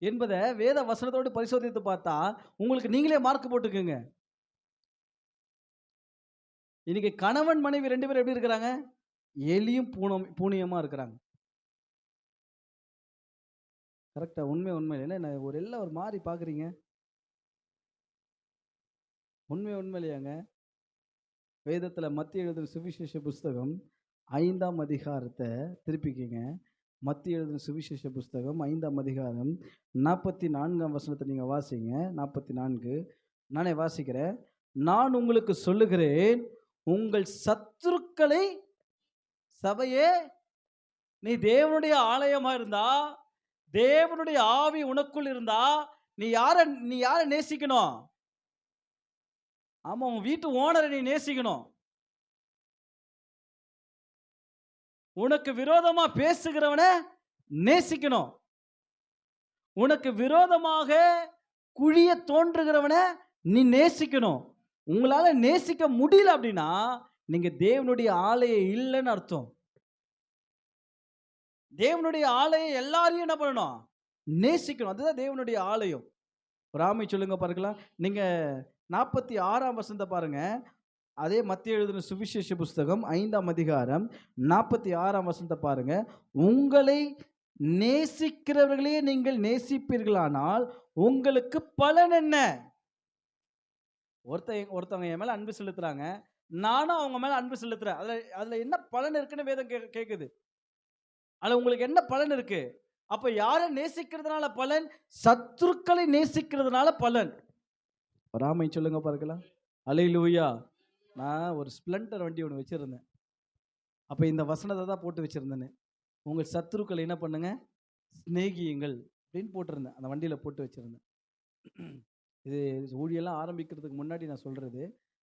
என்பத வேத வசனத்தோடு பரிசோதித்து பார்த்தா, உங்களுக்கு நீங்களே மார்க் போட்டுக்கங்க. இன்னைக்கு கணவன், மனைவி 2 பேரும் எப்படி இருக்கிறாங்க? எலியும் பூனையுமா இருக்கிறாங்க. கரெக்ட்டா? உண்மை. என்ன ஒரு எல்லாம் ஒரு மாரி பார்க்குறீங்க? உண்மை இல்லையாங்க? வேதத்துல மத்தேயு எழுதின சுவிசேஷ புஸ்தகம் 5ஆம் அதிகாரத்த திருப்பிக்கங்க. மத்தேயு எழுதின சுவிசேஷ புஸ்தகம் 5ஆம் அதிகாரம் 44ஆம் வசனத்த நீங்க வாசிங்க. 44 நானே வாசிக்கிறேன். நான் உங்களுக்கு சொல்லுகிறேன், உங்கள் சத்துருக்களை சபையே, நீ தேவனுடைய ஆலயமா இருந்தா, தேவனுடைய ஆவி உனக்குள் இருந்தா, நீ யார நேசிக்கணும்? ஆமா, உன் வீட்டு ஓனரை நீ நேசிக்கணும். உனக்கு விரோதமா பேசுகிறவன நேசிக்கணும். உனக்கு விரோதமாக குழிய தோன்றுகிறவன நீ நேசிக்கணும். உங்களால நேசிக்க முடியல அப்படின்னா, நீங்க தேவனுடைய ஆலயம் இல்லைன்னு அர்த்தம். தேவனுடைய ஆலயம் எல்லாரையும் என்ன பண்ணணும்? நேசிக்கணும். அதுதான் தேவனுடைய ஆலயம். ஒரு ஆமை சொல்லுங்க பார்க்கலாம். நீங்க 46ஆம் வசனத்த பாருங்க. அதே மத்தேயு எழுதின சுவிசேஷ புஸ்தகம் 5ஆம் அதிகாரம் 46ஆம் வசனத்த பாருங்க. உங்களை நேசிக்கிறவர்களே நீங்கள் நேசிப்பீர்களானால் உங்களுக்கு பலன் என்ன? ஒருத்தவங்க என் மேல அன்பு செலுத்துறாங்க. நானும் அவங்க மேல அன்பு செலுத்துறேன். அதுல என்ன பலன் இருக்குன்னு வேதம் கேக்குது. அதுல உங்களுக்கு என்ன பலன் இருக்கு? அப்ப யாரை நேசிக்கிறதுனால பலன்? சத்துருக்களை நேசிக்கிறதுனால பலன். பொறாமை சொல்லுங்க பார்க்கலாம். அல்லேலூயா. நான் ஒரு ஸ்ப்ளெண்டர் வண்டி ஒன்று வச்சிருந்தேன். அப்ப இந்த வசனத்தை தான் போட்டு வச்சிருந்தேன். உங்கள் சத்துருக்களை என்ன பண்ணுங்க? சிநேகியுங்கள் அப்படின்னு போட்டிருந்தேன். அந்த வண்டியில போட்டு வச்சிருந்தேன். இது ஊழியெல்லாம் ஆரம்பிக்கிறதுக்கு முன்னாடி நான் சொல்றது.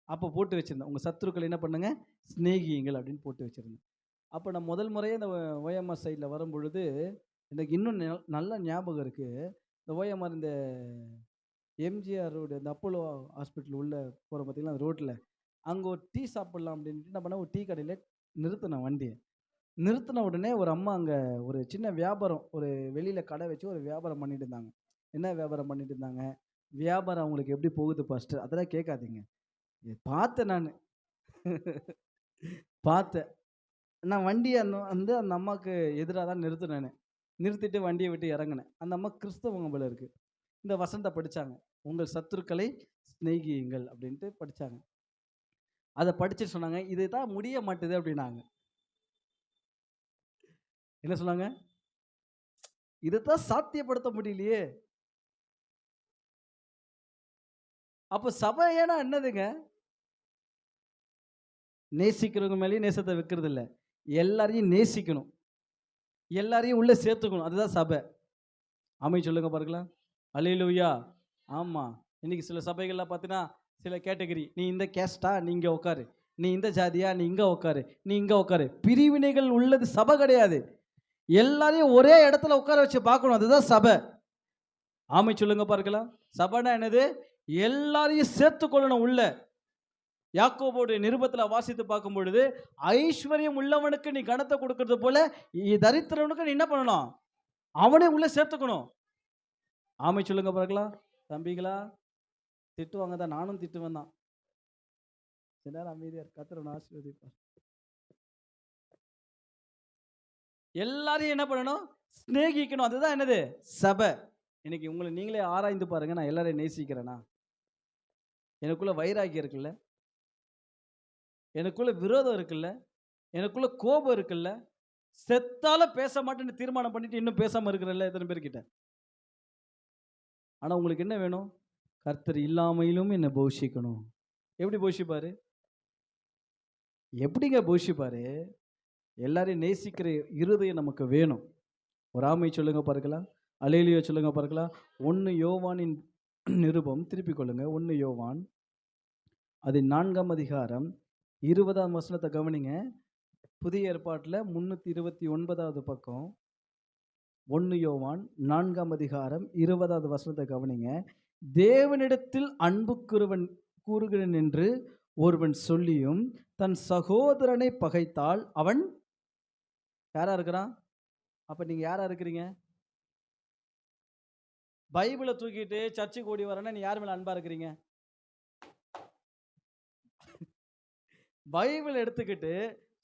அப்போ போட்டு வச்சிருந்தேன். உங்க சத்துருக்களை என்ன பண்ணுங்க? சிநேகியுங்கள் அப்படின்னு போட்டு வச்சிருந்தேன். அப்போ நான் முதல் முறையே இந்த ஓஎம்ஆர் சைடில் வரும்பொழுது எனக்கு இன்னும் நல்ல ஞாபகம் இருக்கு. இந்த ஓஎம்ஆர் இந்த எம்ஜிஆர் ரோடு, இந்த அப்போலோ ஹாஸ்பிட்டல் உள்ள போகிற பார்த்தீங்களா, அந்த ரோட்டில் அங்கே ஒரு டீ சாப்பிட்லாம் அப்படின்ட்டு என்ன பண்ணேன், ஒரு டீ கடையில் நிறுத்தினேன் வண்டியை. நிறுத்தின உடனே ஒரு அம்மா அங்கே ஒரு சின்ன வியாபாரம், ஒரு வெளியில் கடை வச்சு ஒரு வியாபாரம் பண்ணிட்டு இருந்தாங்க. என்ன வியாபாரம் பண்ணிட்டு இருந்தாங்க? வியாபாரம் அவங்களுக்கு எப்படி போகுது ஃபஸ்ட்டு அதெல்லாம் கேட்காதீங்க. பார்த்தேன் நான். பார்த்தேன். நான் வண்டியை வந்து அந்த அம்மாவுக்கு எதிராக தான் நிறுத்தினேன். நிறுத்திட்டு வண்டியை விட்டு இறங்கினேன். அந்த அம்மா கிறிஸ்தவங்க போல இருக்கு. இந்த வசனத்தை படிச்சாங்க. உங்கள் சத்துருக்களை சிநேகியுங்கள் அப்படின்ட்டு படிச்சாங்க. அதை படிச்சுட்டு சொன்னாங்க, இது தான் முடிய மாட்டுது அப்படின்னாங்க. என்ன சொன்னாங்க? இதைத்தான் சாத்தியப்படுத்த முடியலையே. அப்ப சபை ஏன்னா என்னதுங்க? நேசிக்கிறவங்க மேலேயும் நேசத்தை வைக்கிறது இல்லை. எல்லாரையும் நேசிக்கணும். எல்லாரையும் உள்ள சேர்த்துக்கணும். அதுதான் சபை. ஆமை சொல்லுங்க பார்க்கலாம். அல்லேலூயா. ஆமா. இன்னைக்கு சில சபைகள்லாம் பார்த்தீங்கன்னா, சில கேட்டகரி. நீ இந்த கேஸ்டா? நீ இங்க உட்காரு. நீ இந்த ஜாதியா? நீ இங்க உட்காரு. நீ இங்க உட்காரு. பிரிவினைகள் உள்ளது சபை கிடையாது. எல்லாரையும் ஒரே இடத்துல உட்கார வச்சு பார்க்கணும். அதுதான் சபை. ஆமை சொல்லுங்க பார்க்கலாம். சபைனா என்னது? எல்லாரையும் சேர்த்துக்கொள்ளணும் உள்ள. யாக்கோபோடைய நிருபத்துல வாசித்து பார்க்கும் பொழுது, ஐஸ்வர்யம் உள்ளவனுக்கு நீ கனத்தை கொடுக்கறது போல தரித்திரவனுக்கு நீ என்ன பண்ணணும்? அவனே உள்ள சேர்த்துக்கணும். ஆமை சொல்லுங்க பார்க்கலாம். தம்பிகளா, திட்டுவாங்க தான், நானும் திட்டுவேன் தான். எல்லாரும் அமைதியா கர்த்தர் ஆசீர்வதிப்பார். எல்லாரையும் என்ன பண்ணணும்? சிநேகிக்கணும். அதுதான் என்னது? சபை. இன்னைக்கு உங்களை நீங்களே ஆராய்ந்து பாருங்க. நான் எல்லாரையும் நேசிக்கிறேனா? எனக்குள்ள வைராக்கியம் இருக்குல்ல? எனக்குள்ள விரோதம் இருக்குல்ல? எனக்குள்ள கோபம் இருக்குல்ல? செத்தாலும் பேச மாட்டேன்னு தீர்மானம் பண்ணிட்டு இன்னும் பேசாம இருக்கிறல்ல எத்தனை பேர்கிட்ட? ஆனா உங்களுக்கு என்ன வேணும்? கர்த்தர் இல்லாமையிலும் என்ன போஷிக்கணும். எப்படி போஷிப்பாரு? எப்படிங்க போஷிப்பாரு? எல்லாரையும் நேசிக்கிற இருதயம் நமக்கு வேணும். ஒரு ஆமை சொல்லுங்க பார்க்கலாம். அல்லேலூயா சொல்லுங்க பார்க்கலாம். 1 யோவானின் நிருபம் திருப்பிக் கொள்ளுங்க. 1 யோவான் அது 4ஆம் அதிகாரம் 20ஆம் வசனத்தை கவனிங்க. புதிய ஏற்பாட்டில் 329வது பக்கம். 1 யோவான் 4ஆம் அதிகாரம் 20வது வசனத்தை கவனிங்க. தேவனிடத்தில் அன்பு கூறுகிறேன் என்று ஒருவன் சொல்லியும் தன் சகோதரனை பகைத்தால் அவன் யாரா இருக்கிறான்? அப்ப நீங்க யாரா இருக்கிறீங்க? பைபிளை தூக்கிட்டு சர்ச்சுக்கு ஓடி வரேன்னா நீ யார் மேல அன்பா இருக்கிறீங்க? பைபிள் எடுத்துக்கிட்டு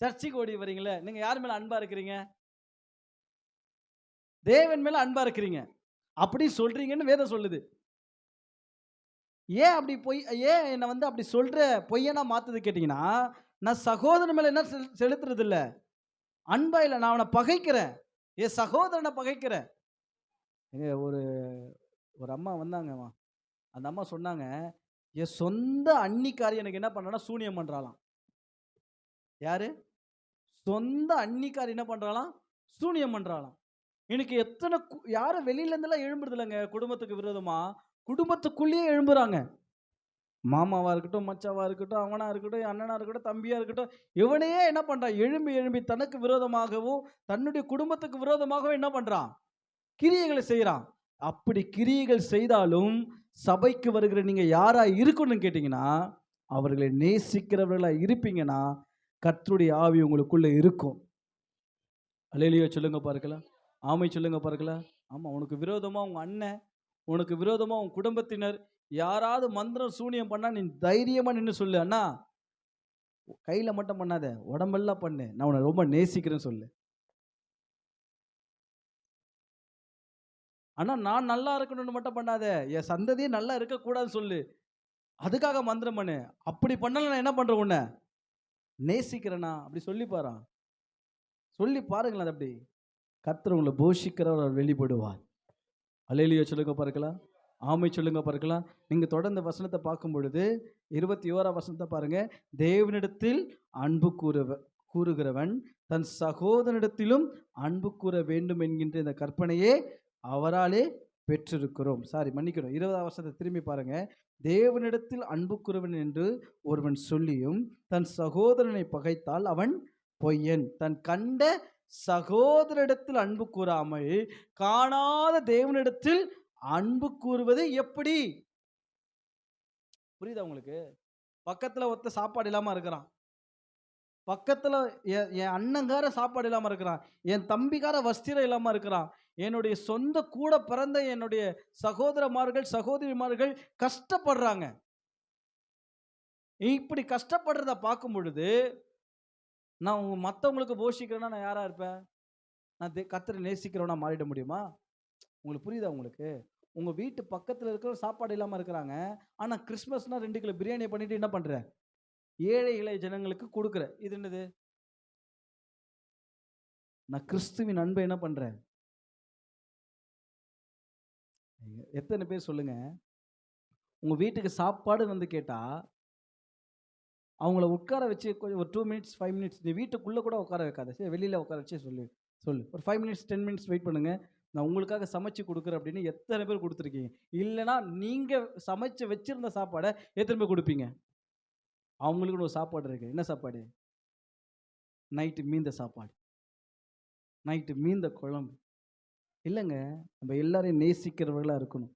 சர்ச்சுக்கு ஓடி வரீங்களே, நீங்க யார் மேல அன்பா இருக்கிறீங்க? தேவன் மேல அன்பா இருக்கிறீங்க. அப்படி சொல்றீங்கன்னு வேதம் சொல்லுது. ஏன் அப்படி ஏன் என்னை வந்து அப்படி சொல்ற பொய்யனா மாத்துது கேட்டீங்கன்னா, நான் சகோதரன் மேல என்ன செலுத்துறது இல்ல, அன்பா இல்லை, நான் அவனை பகைக்கிறேன். என் சகோதரனை பகைக்கிறேன். ஒரு ஒரு அம்மா வந்தாங்கம்மா. அந்த அம்மா சொன்னாங்க, என் சொந்த அண்ணிக்காரி எனக்கு என்ன பண்ணா சூனியம் பண்றாளாம். யாரு? சொந்த அண்ணிக்காரி என்ன பண்றாளாம்? சூனியம் பண்றாளாம். எனக்கு எத்தனை யாரும் வெளியில இருந்தெல்லாம் எழும்புறது இல்லைங்க. குடும்பத்துக்கு விரோதமா குடும்பத்துக்குள்ளேயே எழும்புறாங்க. மாமாவா இருக்கட்டும், மச்சாவா இருக்கட்டும், அவனா இருக்கட்டும், அண்ணனா இருக்கட்டும், தம்பியா இருக்கட்டும், இவனையே என்ன பண்றான்? எழும்பி எழும்பி தனக்கு விரோதமாகவும் தன்னுடைய குடும்பத்துக்கு விரோதமாகவும் என்ன பண்றான்? கிரியைகளை செய்யறான். அப்படி கிரியைகள் செய்தாலும் சபைக்கு வருகிற நீங்க யாரா இருக்கணும்னு கேட்டீங்கன்னா, அவர்களை நேசிக்கிறவர்களா இருப்பீங்கன்னா கர்த்தருடைய ஆவி உங்களுக்குள்ள இருக்கும். அல்லேலூயா சொல்லுங்க பார்க்கலாம். ஆமை சொல்லுங்க பார்க்கலாம். ஆமா, உனக்கு விரோதமா உங்க அண்ணன், உனக்கு விரோதமா உன் குடும்பத்தினர் யாராவது மந்திரம் சூனியம் பண்ணா நீ தைரியமா நின்று சொல்லு, அண்ணா கையில மட்டும் பண்ணாத, உடம்பெல்லாம் பண்ணு, நான் உன்னை ரொம்ப நேசிக்கிறேன்னு சொல்லு. ஆனா நான் நல்லா இருக்கணும்னு மட்டும் பண்ணாத, என் சந்ததியே நல்லா இருக்கக்கூடாதுன்னு சொல்லு. அதுக்காக மந்திரம் பண்ணு. அப்படி பண்ணல நான் என்ன பண்றேன்? உன்னை நேசிக்கிறேனா? அப்படி சொல்லி பாரா, சொல்லி பாருங்களேன். அது அப்படி கர்த்தர் உங்களை போஷிக்கிறவர் வெளிப்படுவார். அல்லேலூயா சொல்லுங்க பார்க்கலாம். ஆமை சொல்லுங்க பார்க்கலாம். நீங்க தொடர்ந்து வசனத்தை பார்க்கும் பொழுது 21ஆம் வசனத்தை பாருங்க. தேவனிடத்தில் அன்பு கூறுகிறவன் தன் சகோதரனிடத்திலும் அன்பு கூற வேண்டும் என்கின்ற இந்த கற்பனையே அவராலே பெற்றிருக்கிறோம். மன்னிக்கணும். 20ஆம் வசனத்தை திரும்பி பாருங்க. தேவனிடத்தில் அன்பு கூறுவன் என்று ஒருவன் சொல்லியும் தன் சகோதரனை பகைத்தால் அவன் பொய்யன். தன் கண்ட சகோதரிடத்தில் அன்பு கூறாமல் காணாத தேவனிடத்தில் அன்பு கூறுவது எப்படி? புரியுதா உங்களுக்கு? பக்கத்துல ஒருத்த சாப்பாடு இல்லாம இருக்கிறான். பக்கத்துல என் அண்ணங்கார சாப்பாடு இல்லாம இருக்கிறான். என் தம்பிக்கார வஸ்திரம் இல்லாம இருக்கிறான். என்னுடைய சொந்த கூட பிறந்த என்னுடைய சகோதரமார்கள் சகோதரிமார்கள் கஷ்டப்படுறாங்க. இப்படி கஷ்டப்படுறத பார்க்கும் பொழுது நான் மற்றவங்களுக்கு போஷிக்கிறேன்னா நான் யாரா இருப்பேன்? நான் கர்த்தரை நேசிக்கிறவனா மாறிட முடியுமா? உங்களுக்கு புரியுதா உங்களுக்கு? உங்க வீட்டு பக்கத்துல இருக்கிற சாப்பாடு இல்லாம இருக்கிறாங்க. ஆனா கிறிஸ்மஸ்னா 2 கிலோ பிரியாணி பண்ணிட்டு என்ன பண்ற? ஏழை எளிய ஜனங்களுக்கு கொடுக்குற. இது என்னது? நான் கிறிஸ்துவின் அன்பை என்ன பண்றேன்? எத்தனை பேர் சொல்லுங்க, உங்க வீட்டுக்கு சாப்பாடு வந்து கேட்டா அவங்கள உட்கார வச்சு கொஞ்சம் ஒரு 2 மினிட்ஸ் 5 மினிட்ஸ் நீ வீட்டுக்குள்ள கூட உட்கார வைக்காத. சரி, வெளியில உட்கார வச்சு சொல்லு. ஒரு 5 மினிட்ஸ் 10 மினிட்ஸ் வெயிட் பண்ணுங்க. நான் உங்களுக்காக சமைச்சு கொடுக்குறேன் அப்படின்னு எத்தனை பேர் கொடுத்துருக்கீங்க? இல்லைன்னா நீங்க சமைச்சு வச்சிருந்த சாப்பாடை எத்தனை பேர் கொடுப்பீங்க? அவங்களுக்குன்னு ஒரு சாப்பாடு இருக்கு. என்ன சாப்பாடு? நைட்டு மீந்த சாப்பாடு, நைட்டு மீந்த குழம்பு. இல்லைங்க, நம்ம எல்லாரையும் நேசிக்கிறவர்களா இருக்கணும்.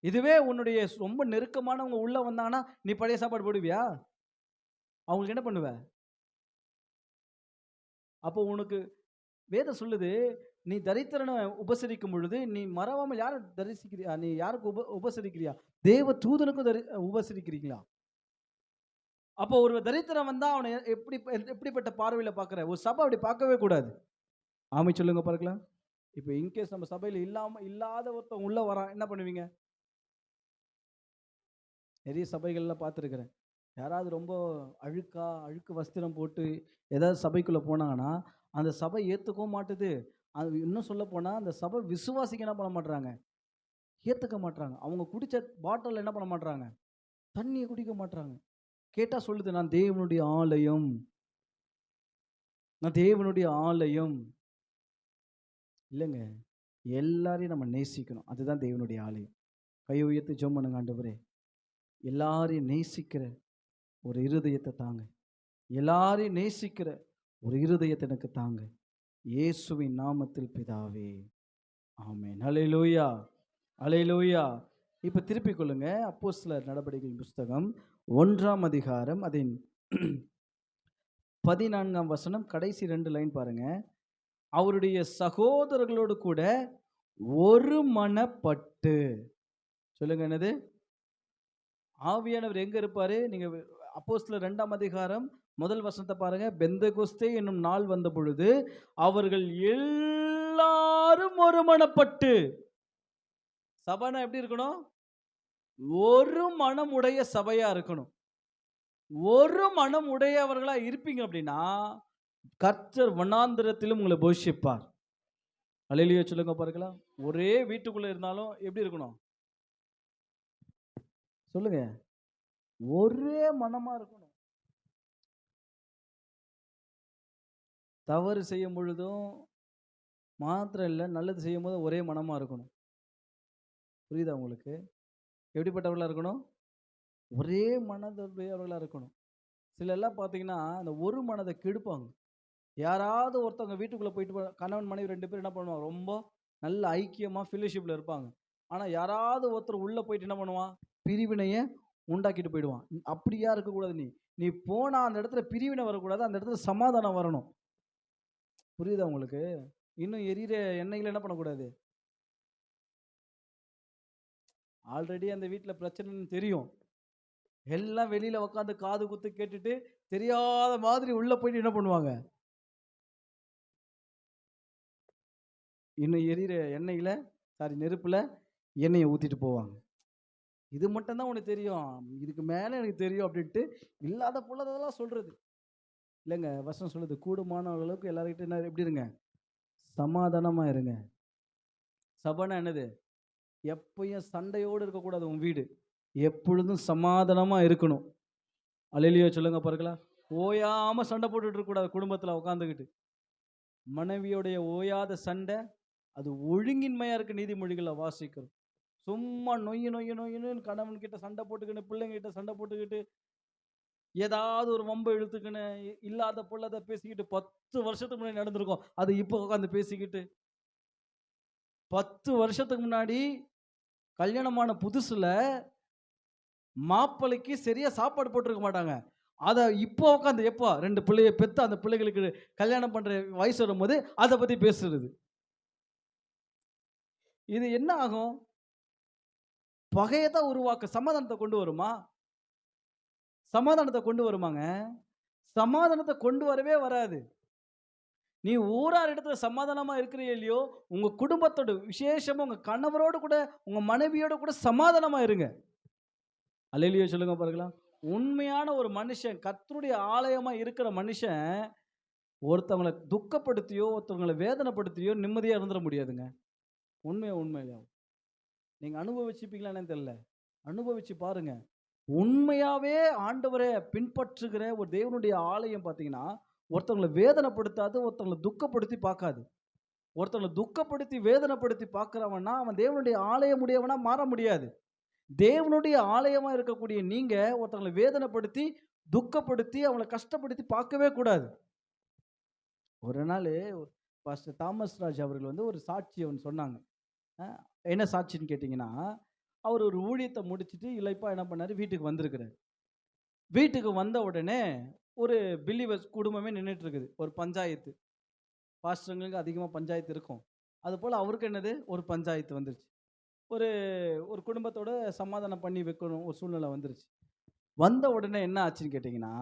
இதுவே உன்னுடைய ரொம்ப நெருக்கமானவங்க உள்ள வந்தாங்கன்னா நீ பழைய சாப்பாடு போடுவியா? அவங்களுக்கு என்ன பண்ணுவ? அப்போ உனக்கு வேதம் சொல்லுது, நீ தரித்திரனை உபசரிக்கும் பொழுது நீ மறவாமல் யாரை தரிசிக்கிறியா? நீ யாருக்கு உபசரிக்கிறியா? தேவ தூதனுக்கும் உபசரிக்கிறீங்களா? அப்போ ஒரு தரித்திரம் வந்தா அவனை எப்படிப்பட்ட பார்வையில பார்க்கிற? ஒரு சபை அப்படி பார்க்கவே கூடாது. ஆமை சொல்லுங்க பார்க்கலாம். இப்ப இன்கேஸ் நம்ம சபையில இல்லாத ஒருத்தன் உள்ள வரான், என்ன பண்ணுவீங்க? நிறைய சபைகள்ல பார்த்துருக்கிறேன். யாராவது ரொம்ப அழுக்கு வஸ்திரம் போட்டு ஏதாவது சபைக்குள்ள போனாங்கன்னா, அந்த சபை ஏத்துக்கவும் மாட்டுது. அது இன்னும் சொல்லப்போனா, அந்த சபை விசுவாசிக்க என்ன பண்ண மாட்றாங்க? ஏத்துக்க மாட்றாங்க. அவங்க குடிச்ச பாட்டில்ல என்ன பண்ண மாட்றாங்க? தண்ணிய குடிக்க மாட்றாங்க. கேட்டா சொல்லுது, "நான் தேவனுடைய ஆலயம். நான் தேவனுடைய ஆலயம்." இல்லங்க. எல்லாரையும் நம்ம நேசிக்கணும். அதுதான் தேவனுடைய ஆலயம். கை உயர்த்தி ஜெபம் பண்ணுங்க. ஆண்டவரே, எல்லாரையும் நேசிக்கிற ஒரு இருதயத்த தாங்க. எல்லாரையும் நேசிக்கிற ஒரு இருதயத்த எனக்கு தாங்க. இயேசுவின் நாமத்தில் பிதாவே. ஆமென். அல்லேலூயா. அல்லேலூயா. இப்ப திருப்பிக் கொள்ளுங்க. அப்போஸ்தலர் நடபடிகளின் புஸ்தகம் 1ஆம் அதிகாரம் அதின் 14ஆம் வசனம் கடைசி 2 லைன் பாருங்க. அவருடைய சகோதரர்களோடு கூட ஒரு மனப்பட்டு. சொல்லுங்க என்னது? ஆவியானவர் எங்க இருப்பாரு? நீங்க அப்போஸ்தலர் 2ஆம் அதிகாரம் முதல் வசனத்தை பாருங்க. பெந்தெகொஸ்தே என்னும் நாள் வந்த பொழுது அவர்கள் எல்லாரும் ஒருமனப்பட்டு. சபைனா எப்படி இருக்கணும்? ஒரு மனம் உடைய சபையா இருக்கணும். ஒரு மனம் உடையவர்களா இருப்பீங்க அப்படின்னா, கர்த்தர் வனாந்திரத்திலும் உங்களை போஷிப்பார். அல்லேலூயா சொல்லுங்க பார்க்கலாம். ஒரே வீட்டுக்குள்ள இருந்தாலும் எப்படி இருக்கணும்? சொல்லுங்க. ஒரே மனமா இருக்கணும். தவறு செய்யும் பொழுதும் மாத்திரம் இல்ல, நல்லது செய்யும்போது ஒரே மனமா இருக்கணும். புரியுதா உங்களுக்கு? எப்படிப்பட்டவர்களா இருக்கணும்? ஒரே மனதுடையவர்களா இருக்கணும். சிலர்லாம் பார்த்தீங்கன்னா, அந்த ஒரு மனத கெடுப்பாங்க. யாராவது ஒருத்தவங்க வீட்டுக்குள்ள போயிட்டு கணவன், மனைவி 2 பேரும் என்ன பண்ணுவாங்க? ரொம்ப நல்ல ஐக்கியமா ஃபெல்லோஷிப்ல இருப்பாங்க. ஆனா, யாராவது ஒருத்தர் உள்ள போயிட்டு என்ன பண்ணுவான்? பிரிவினைய உண்டாக்கிட்டு போயிடுவான். அப்படியா இருக்கக்கூடாது நீ. நீ போனா அந்த இடத்துல பிரிவினை வரக்கூடாது. அந்த இடத்துல சமாதானம் வரணும். புரியுதா உங்களுக்கு? இன்னும் எரியிற எண்ணெயில என்ன பண்ணக்கூடாது? ஆல்ரெடி அந்த வீட்ல பிரச்சனைன்னு தெரியும். எல்லாம் வெளியில உட்காந்து காது குத்து கேட்டுட்டு, தெரியாத மாதிரி உள்ள போயிட்டு என்ன பண்ணுவாங்க? இன்னும் எரியிற எண்ணெயில நெருப்புல எண்ணெய ஊத்திட்டு போவாங்க. இது மட்டும் தான் உனக்கு தெரியும். இதுக்கு மேல எனக்கு தெரியும் அப்டின்ட்டு இல்லாத பொல்லாததெல்லாம் சொல்றது. இல்லங்க வசனம் சொல்லுது, கூடுமான அளவுக்கு எல்லார்கிட்டயும் என்ன எப்படி இருங்க? சமாதானமா இருங்க. சபைன்னா என்னது? எப்பயும் சண்டையோடு இருக்கக்கூடாது உன் வீடு. எப்பொழுதும் சமாதானமா இருக்கணும். அல்லேலூயா சொல்லுங்க பார்க்கலாம். ஓயாம சண்டை போட்டுட்டு இருக்கக்கூடாது குடும்பத்துல உட்காந்துக்கிட்டு. மனைவியோடைய ஓயாத சண்டை, அது ஒழுங்கின்மையா இருக்கு நீதிமொழிகள்ல வாசிக்கிறோம். சும்மா நொய்யு நொய்யுன்னு கணவன் கிட்ட சண்டை போட்டுக்கின்னு, பிள்ளைங்க கிட்ட சண்டை போட்டுக்கிட்டு, ஏதாவது ஒரு வம்ப இழுத்துக்கின்னு, இல்லாத பொல்லாத பேசிக்கிட்டு 10 வருஷத்துக்கு முன்னாடி நடந்திருக்கும். அது இப்போ உட்காந்து பேசிக்கிட்டு, 10 வருஷத்துக்கு முன்னாடி கல்யாணமான புதுசுல மாப்பிள்ளைக்கு சரியா சாப்பாடு போட்டுருக்க மாட்டாங்க. அத இப்போ உட்காந்து எப்போ 2 பிள்ளைய பெத்து அந்த பிள்ளைகளுக்கு கல்யாணம் பண்ற வயசு வரும்போது அத பத்தி பேசுறது. இது என்ன ஆகும்? பகைய தான் சமாதானத்த கொண்டு வருமா? சமாதானத்த கொண்டு வருமாங்க? சமாதானத்த கொண்டு வரவே வராது. நீ ஊரார் இடத்துல சமாதானமா இருக்கிறியோ இல்லையோ, உங்க குடும்பத்தோட விசேஷமா உங்க கணவரோடு கூட, உங்க மனைவியோட கூட சமாதானமா இருங்க. அல்லேலூயா சொல்லுங்க பார்க்கலாம். உண்மையான ஒரு மனுஷன், கர்த்தருடைய ஆலயமா இருக்கிற மனுஷன், ஒருத்தவங்கள துக்கப்படுத்தியோ, ஒருத்தவங்கள வேதனைப்படுத்தியோ நிம்மதியா இருந்துற முடியாதுங்க. உண்மையா. நீங்க அனுபவிச்சிருப்பீங்களா என்னன்னு தெரியல. அனுபவிச்சு பாருங்க. உண்மையாவே ஆண்டவர பின்பற்றுகிற ஒரு தேவனுடைய ஆலயம் பார்த்தீங்கன்னா, ஒருத்தவங்கள வேதனைப்படுத்தாது, ஒருத்தவங்கள துக்கப்படுத்தி பார்க்காது. ஒருத்தவங்கள துக்கப்படுத்தி, வேதனைப்படுத்தி பார்க்கிறவன்னா, அவன் தேவனுடைய ஆலயம் உடையவனா மாற முடியாது. தேவனுடைய ஆலயமா இருக்கக்கூடிய நீங்க, ஒருத்தவங்கள வேதனைப்படுத்தி, துக்கப்படுத்தி, அவங்கள கஷ்டப்படுத்தி பார்க்கவே கூடாது. ஒரு நாளு பாஸ்டர் தாமஸ் ராஜ் அவர்கள் வந்து ஒரு சாட்சி ஒண்ணு சொன்னாங்க. அ என்ன சாட்சின்னு கேட்டீங்கன்னா, அவர் ஒரு ஊழியத்த முடிச்சுட்டு இளைப்பா என்ன பண்ணாரு, வீட்டுக்கு வந்திருக்கிறாரு. வீட்டுக்கு வந்த உடனே ஒரு பிலீவர்ஸ் குடும்பமே நின்னுட்டு இருக்குது. ஒரு பஞ்சாயத்து. பாஸ்டருங்களுக்கு அதிகமா பஞ்சாயத்து இருக்கும். அதுபோல அவருக்கு என்னது ஒரு பஞ்சாயத்து வந்துருச்சு. ஒரு ஒரு குடும்பத்தோட சமாதானம் பண்ணி வைக்கணும் ஒரு சூழ்நிலை வந்துருச்சு. வந்த உடனே என்ன ஆச்சுன்னு கேட்டீங்கன்னா,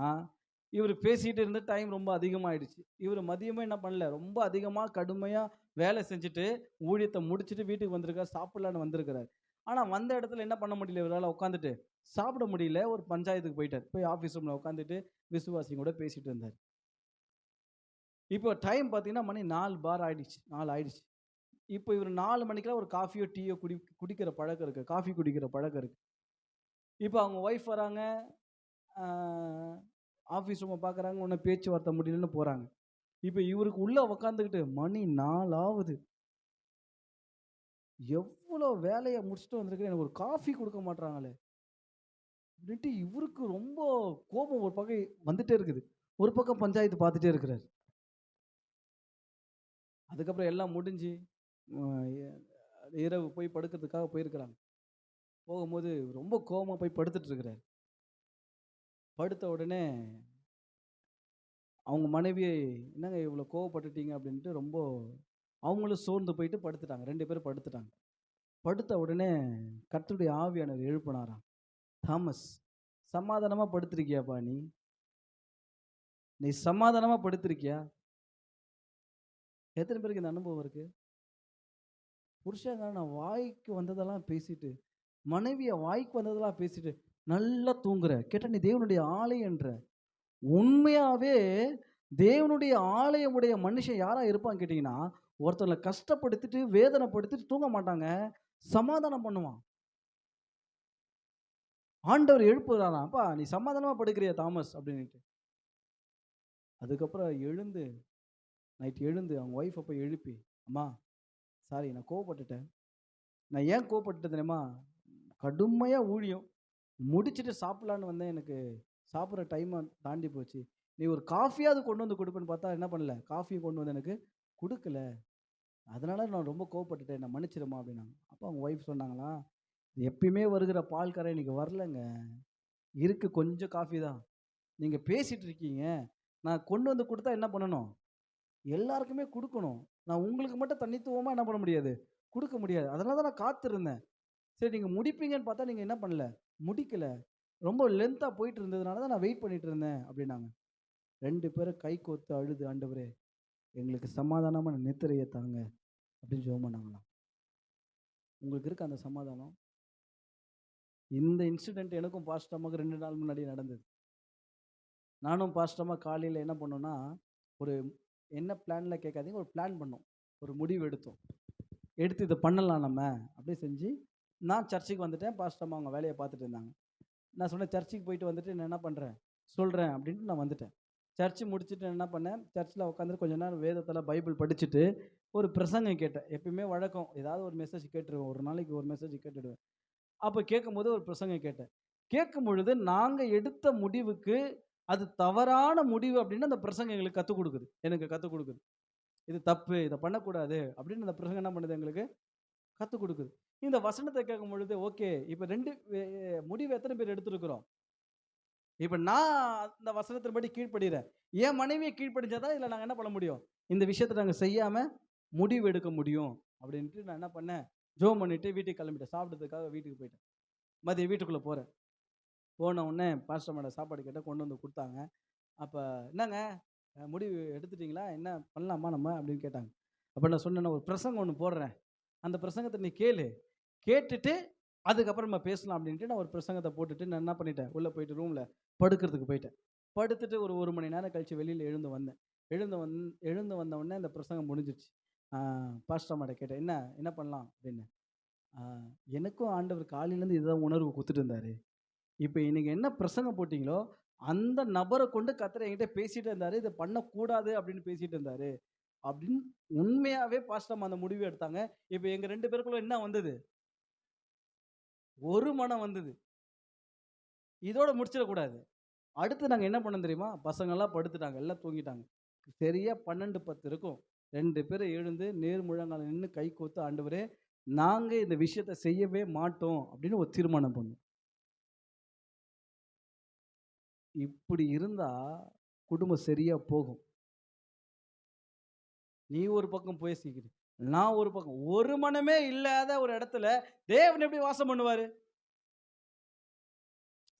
இவரு பேசிட்டு இருந்த டைம் ரொம்ப அதிகமாயிடுச்சு. இவரு மதியமே என்ன பண்ணல, ரொம்ப அதிகமா கடுமையா வேலை செஞ்சுட்டு, ஊழியத்த முடிச்சுட்டு வீட்டுக்கு வந்திருக்காரு. சாப்பிடலான்னு வந்திருக்கிறாரு. ஆனா வந்த இடத்துல என்ன பண்ண முடியல இவரால உட்காந்துட்டு, சாப்பிட முடியல. ஒரு பஞ்சாயத்துக்கு போயிட்டாரு. போய் ஆஃபீஸ் ரூம்ல உட்காந்துட்டு விசுவாசிங்க கூட பேசிட்டு இருந்தாரு. இப்போ டைம் பார்த்தீங்கன்னா, மணி 4 பார் ஆயிடுச்சு. 4 ஆயிடுச்சு. இப்போ இவரு 4 மணிக்கெல்லாம் ஒரு காஃபியோ, டீயோ குடிக்கிற பழக்கம் இருக்கு. காஃபி குடிக்கிற பழக்கம் இருக்கு. இப்போ அவங்க ஒய்ஃப் வராங்க. ஆ ஆஃபீஸ் ரூம பார்க்குறாங்க. ஒண்ணும் பேச்சுவார்த்தை முடியலன்னு போறாங்க. இப்ப இவருக்கு உள்ள உட்காந்துக்கிட்டு மணி 4 ஆவுது. எவ்வளோ வேலைய முடிச்சுட்டு வந்திருக்கேன். எனக்கு ஒரு காஃபி குடுக்க மாட்றாங்களே! அப்படின்ட்டு இவருக்கு ரொம்ப கோபம் ஒரு பக்கம் வந்துட்டே இருக்குது. ஒரு பக்கம் பஞ்சாயத்து பார்த்துட்டே இருக்கிறாரு. அதுக்கப்புறம் எல்லாம் முடிஞ்சு அ எ இரவு போய் படுக்கிறதுக்காக போயிருக்கிறாங்க. போகும்போது ரொம்ப கோவமா போய் படுத்துட்டு இருக்கிறாரு. படுத்த உடனே அவங்க மனைவி, "என்னங்க இவ்வளோ கோவப்பட்டுட்டீங்க?" அப்படின்ட்டு ரொம்ப அவங்களும் சோர்ந்து போயிட்டு படுத்துட்டாங்க. 2 பேரும் படுத்துட்டாங்க. படுத்த உடனே கர்த்தருடைய ஆவியானவர் எழுப்புனாராம். "தாமஸ், சமாதானமா படுத்திருக்கியாப்பா நீ? நீ சமாதானமா படுத்திருக்கியா?" எத்தன பேருக்கு இந்த அனுபவம் இருக்கு? புருஷன்காரன் வாய்க்கு வந்ததெல்லாம் பேசிட்டு, மனைவிய வாய்க்கு வந்ததெல்லாம் பேசிட்டு, நல்லா தூங்குற. கேட்டா நீ தேவனுடைய ஆலயம்ன்ற. உண்மையாவே தேவனுடைய ஆலயமுடைய மனுஷன் யாரா இருப்பான்னு கேட்டீங்கன்னா, ஒருத்தங்கள கஷ்டப்படுத்திட்டு, வேதனைப்படுத்திட்டு தூங்க மாட்டாங்க. சமாதானம் பண்ணுவான். ஆண்டவர் எழுப்புறாராம், "அப்பா நீ சமாதானமா படுக்கிறியா தாமஸ்?" அப்படின்னுட்டு. அதுக்கப்புறம் நைட் எழுந்து அவங்க ஒய்ஃப போய் எழுப்பி, "அம்மா சாரி நான் கோவப்பட்டுட்டேன். நான் ஏன் கோவப்பட்டுட்டேன் தெரியுமா? கடுமையா ஊழியம். முடிச்சுட்டு சாப்பிடலான்னு வந்தேன். எனக்கு சாப்பிடுற டைம தாண்டி போச்சு. நீ ஒரு காஃபியாவது கொண்டு வந்து குடுப்பேன்னு பார்த்தா என்ன பண்ணல, காஃபியும் கொண்டு வந்து எனக்கு குடுக்கல. அதனால நான் ரொம்ப கோவப்பட்டுட்டேன். என்ன மன்னிச்சிடுமா" அப்படின்னாங்க. அப்ப அவங்க ஒய்ஃப் சொன்னாங்களாம், "எப்பயுமே வருகிற பால்காரன் இன்னைக்கு வரலங்க. இருக்கு கொஞ்சம் காஃபி தான். நீங்க பேசிட்டு இருக்கீங்க. நான் கொண்டு வந்து குடுத்தா என்ன பண்ணணும்? எல்லாருக்குமே குடுக்கணும். நான் உங்களுக்கு மட்டும் தனித்துவமா என்ன பண்ண முடியாது? குடுக்க முடியாது. அதனால தான் நான் காத்திருந்தேன். சரி நீங்க முடிப்பீங்கன்னு பார்த்தா நீங்க என்ன பண்ணல? முடிக்கல. ரொம்ப லென்த்தா போயிட்டு இருந்ததுனால தான் நான் வெயிட் பண்ணிட்டு இருந்தேன்" அப்படின்னாங்க. 2 பேரும் கை கோர்த்து அழுது, "ஆண்டவரே எங்களுக்கு சமாதானமான நித்திரைய தாங்க" அப்படின்னு ஜெபம் பண்ணாங்களாம். உங்களுக்கு இருக்கா அந்த சமாதானம்? இந்த இன்சிடென்ட் எனக்கும் பாஸ்டர் அம்மாவுக்கு 2 நாள் முன்னாடி நடந்தது. நானும் பாஸ்டர் அம்மா காலையில என்ன பண்ணோம்னா, ஒரு என்ன பிளான்ல கேட்காதீங்க. ஒரு பிளான் பண்ணோம். ஒரு முடிவு எடுத்தோம். எடுத்து இத பண்ணலாம் நம்ம. அப்படியே செஞ்சு, நான் சர்ச்சுக்கு வந்துட்டேன். பாஸ்டர் அம்மா அவங்க வேலைய பார்த்துட்டு இருந்தாங்க. நான் சொன்னேன், "சர்ச்சுக்கு போயிட்டு வந்துட்டு நான் என்ன பண்றேன், சொல்றேன்" அப்படின்ட்டு நான் வந்துட்டேன். சர்ச் முடிச்சுட்டு நான் என்ன பண்ணேன், சர்ச்ல உட்காந்துட்டு கொஞ்ச நேரம் வேதத்தெல்லாம் பைபிள் படிச்சுட்டு, ஒரு பிரசங்கம் கேட்டேன். எப்பயுமே வழக்கம். ஏதாவது ஒரு மெசேஜ் கேட்டுருவேன். ஒரு நாளைக்கு ஒரு மெசேஜ் கேட்டுடுவேன். அப்ப கேட்கும்போது ஒரு பிரசங்கம் கேட்டேன். கேட்கும்பொழுது நாங்க எடுத்த முடிவுக்கு, அது தவறான முடிவு அப்படின்னு அந்த பிரசங்கம் எங்களுக்கு கத்துக் குடுக்குது. எனக்கு கத்துக் குடுக்குது. "இது தப்பு. இத பண்ணக்கூடாது" அப்படின்னு அந்த பிரசங்கம் என்ன பண்ணுது எங்களுக்கு? கத்துக் குடுக்குது. இந்த வசனத்த கேட்கும்பொழுது, ஓகே. இப்ப 2 முடிவு எத்தன பேர் எடுத்திருக்கிறோம்? இப்ப நான் அந்த வசனத்தின்படி கீழ்ப்படிறேன். என் மனைவிய கீழ்ப்படிஞ்சா தான் இதுல நாங்க என்ன பண்ண முடியும்? இந்த விஷயத்த நாங்க செய்யாம முடிவு எடுக்க முடியும். அப்படின்ட்டு நான் என்ன பண்ணேன், ஜெபம் பண்ணிட்டு வீட்டுக்கு கிளம்பிட்டேன். சாப்பிடுறதுக்காக வீட்டுக்கு போயிட்டேன். மதியம் வீட்டுக்குள்ள போறேன். போன உடனே பாஸ்டர் அம்மாட்ட சாப்பாடு கேட்டேன். கொண்டு வந்து குடுத்தாங்க. அப்ப "என்னங்க முடிவு எடுத்துட்டீங்களா? என்ன பண்ணலாமா நம்ம?" அப்படின்னு கேட்டாங்க. அப்ப நான் சொன்னேன், "நான் ஒரு பிரசங்கம் ஒண்ணு போடுறேன். அந்த பிரசங்கத்த நீ கேளு. கேட்டுட்டு அதுக்கப்புறம் நம்ம பேசலாம்" அப்படின்ட்டு நான் ஒரு பிரசங்கத்த போட்டுட்டு நான் என்ன பண்ணிட்டேன், உள்ள போயிட்டு ரூம்ல படுக்கிறதுக்கு போயிட்டேன். படுத்துட்டு ஒரு 1 மணி நேரம் கழிச்சு வெளியில எழுந்து வந்தேன். எழுந்து வந் எழுந்து வந்த உடனே அந்த பிரசங்கம் முடிஞ்சிருச்சு. ஆ பாஸ்டர் அம்மாட்ட கேட்டேன், "என்ன என்ன பண்ணலாம்?" அப்படின்னு. ஆ எனக்கும் ஆண்டவர் காலையிலேருந்து இதுதான் உணர்வு குடுத்துட்டு இருந்தாரு. இப்ப இன்னைக்கு என்ன பிரசங்கம் போட்டீங்களோ, அந்த நபர கொண்டு கர்த்தர் என்கிட்ட பேசிட்டே இருந்தாரு. "இத பண்ணக்கூடாது" அப்படின்னு பேசிட்டு இருந்தாரு. அப்படின்னு உண்மையாவே பாஸ்டர் அம்மா அந்த முடிவு எடுத்தாங்க. இப்ப எங்க 2 பேருக்குள்ள என்ன வந்தது? ஒரு மனம் வந்தது. இதோட முடிச்சிடக்கூடாது. அடுத்து நாங்க என்ன பண்ணோம் தெரியுமா? பசங்கலாம் படுத்துட்டாங்க. எல்லாம் தூங்கிட்டாங்க. சரியா 12, 10 இருக்கும். 2 பேரும் எழுந்து நேர் முழங்கால நின்னு கை கோத்து, "ஆண்டவரே, நாங்க இந்த விஷயத்த செய்யவே மாட்டோம்" அப்படின்னு ஒரு தீர்மானம் பண்ணோம். இப்படி இருந்தா குடும்பம் சரியா போகும். நீ ஒரு பக்கம் பேசிக்கிட்டு, நான் ஒரு பக்கம். ஒரு மனமே இல்லாத ஒரு இடத்துல தேவன் எப்படி வாசம் பண்ணுவாரு?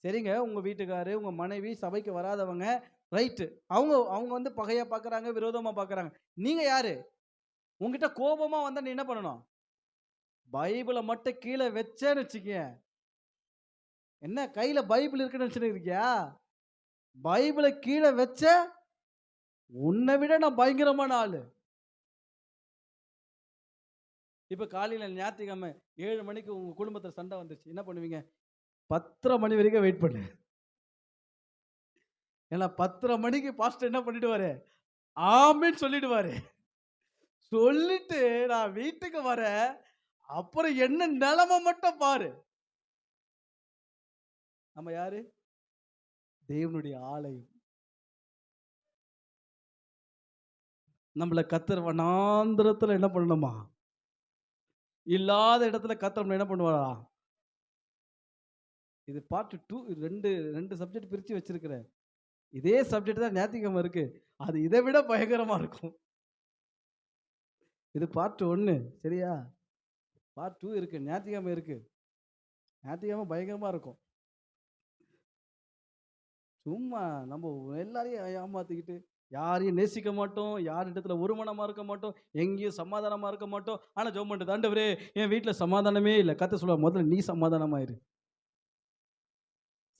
சரிங்க, உங்க வீட்டுக்காரு, உங்க மனைவி சபைக்கு வராதவங்க, ரைட்டு. அவங்க அவங்க வந்து பகையா பார்க்குறாங்க, விரோதமா பார்க்குறாங்க. நீங்க யாரு? உன்கிட்ட கோபமா வந்தா நீ என்ன பண்ணணும்? பைபிள மட்டும் கீழ வச்சேன்னு வச்சுக்கயேன், என்ன கையில பைபிள் இருக்குன்னு நெனச்சுட்டு இருக்கியா? பைபிள கீழ வச்ச, உன்ன விட நான் பயங்கரமான ஆளு. இப்ப காலையில ஞாயித்துக்கிழமை 7 மணிக்கு உங்க குடும்பத்துல சண்டை வந்துருச்சு. என்ன பண்ணுவீங்க? 10:30 மணி வரைக்கும் வெயிட் பண்ணு. ஏன்னா 10:30 மணிக்கு பாஸ்டர் என்ன பண்ணிடுவாரு? ஆமென்னு சொல்லிடுவாரு. சொல்லிட்டு நான் வீட்டுக்கு வரேன். அப்புறம் என்ன நெலைம மட்டும் பாரு. நம்ம யாரு? தேவனுடைய ஆலயம். நம்மள கர்த்தர் வனாந்திரத்துல என்ன பண்ணணுமா? இல்லாத இடத்துல கர்த்தர் நம்மள என்ன பண்ணுவாராம்? இது பார்ட் 2 2 சப்ஜெக்ட் பிரிச்சு வச்சிருக்கிறேன். இதே சப்ஜெக்ட் தான் ஞாயித்துக்கிழமை இருக்கு. அது இத விட பயங்கரமா இருக்கும். இது பார்ட் 1 சரியா? பார்ட் 2 இருக்கு. ஞாயித்துக்கிழமை இருக்கு. ஞாயித்துக்கிழமை பயங்கரமா இருக்கும். சும்மா நம்ம எல்லாரையும் ஏமாத்திக்கிட்டு, யாரையும் நேசிக்க மாட்டோம். யாரிடத்துல ஒரு மனமா இருக்க மாட்டோம். எங்கேயும் சமாதானமா இருக்க மாட்டோம். ஆனா ஜெபம் பண்றது, ஆண்டவரே என் வீட்ல சமாதானமே இல்ல. கர்த்தர் சொல்லுவார், முதல்ல நீ சமாதானமா இரு.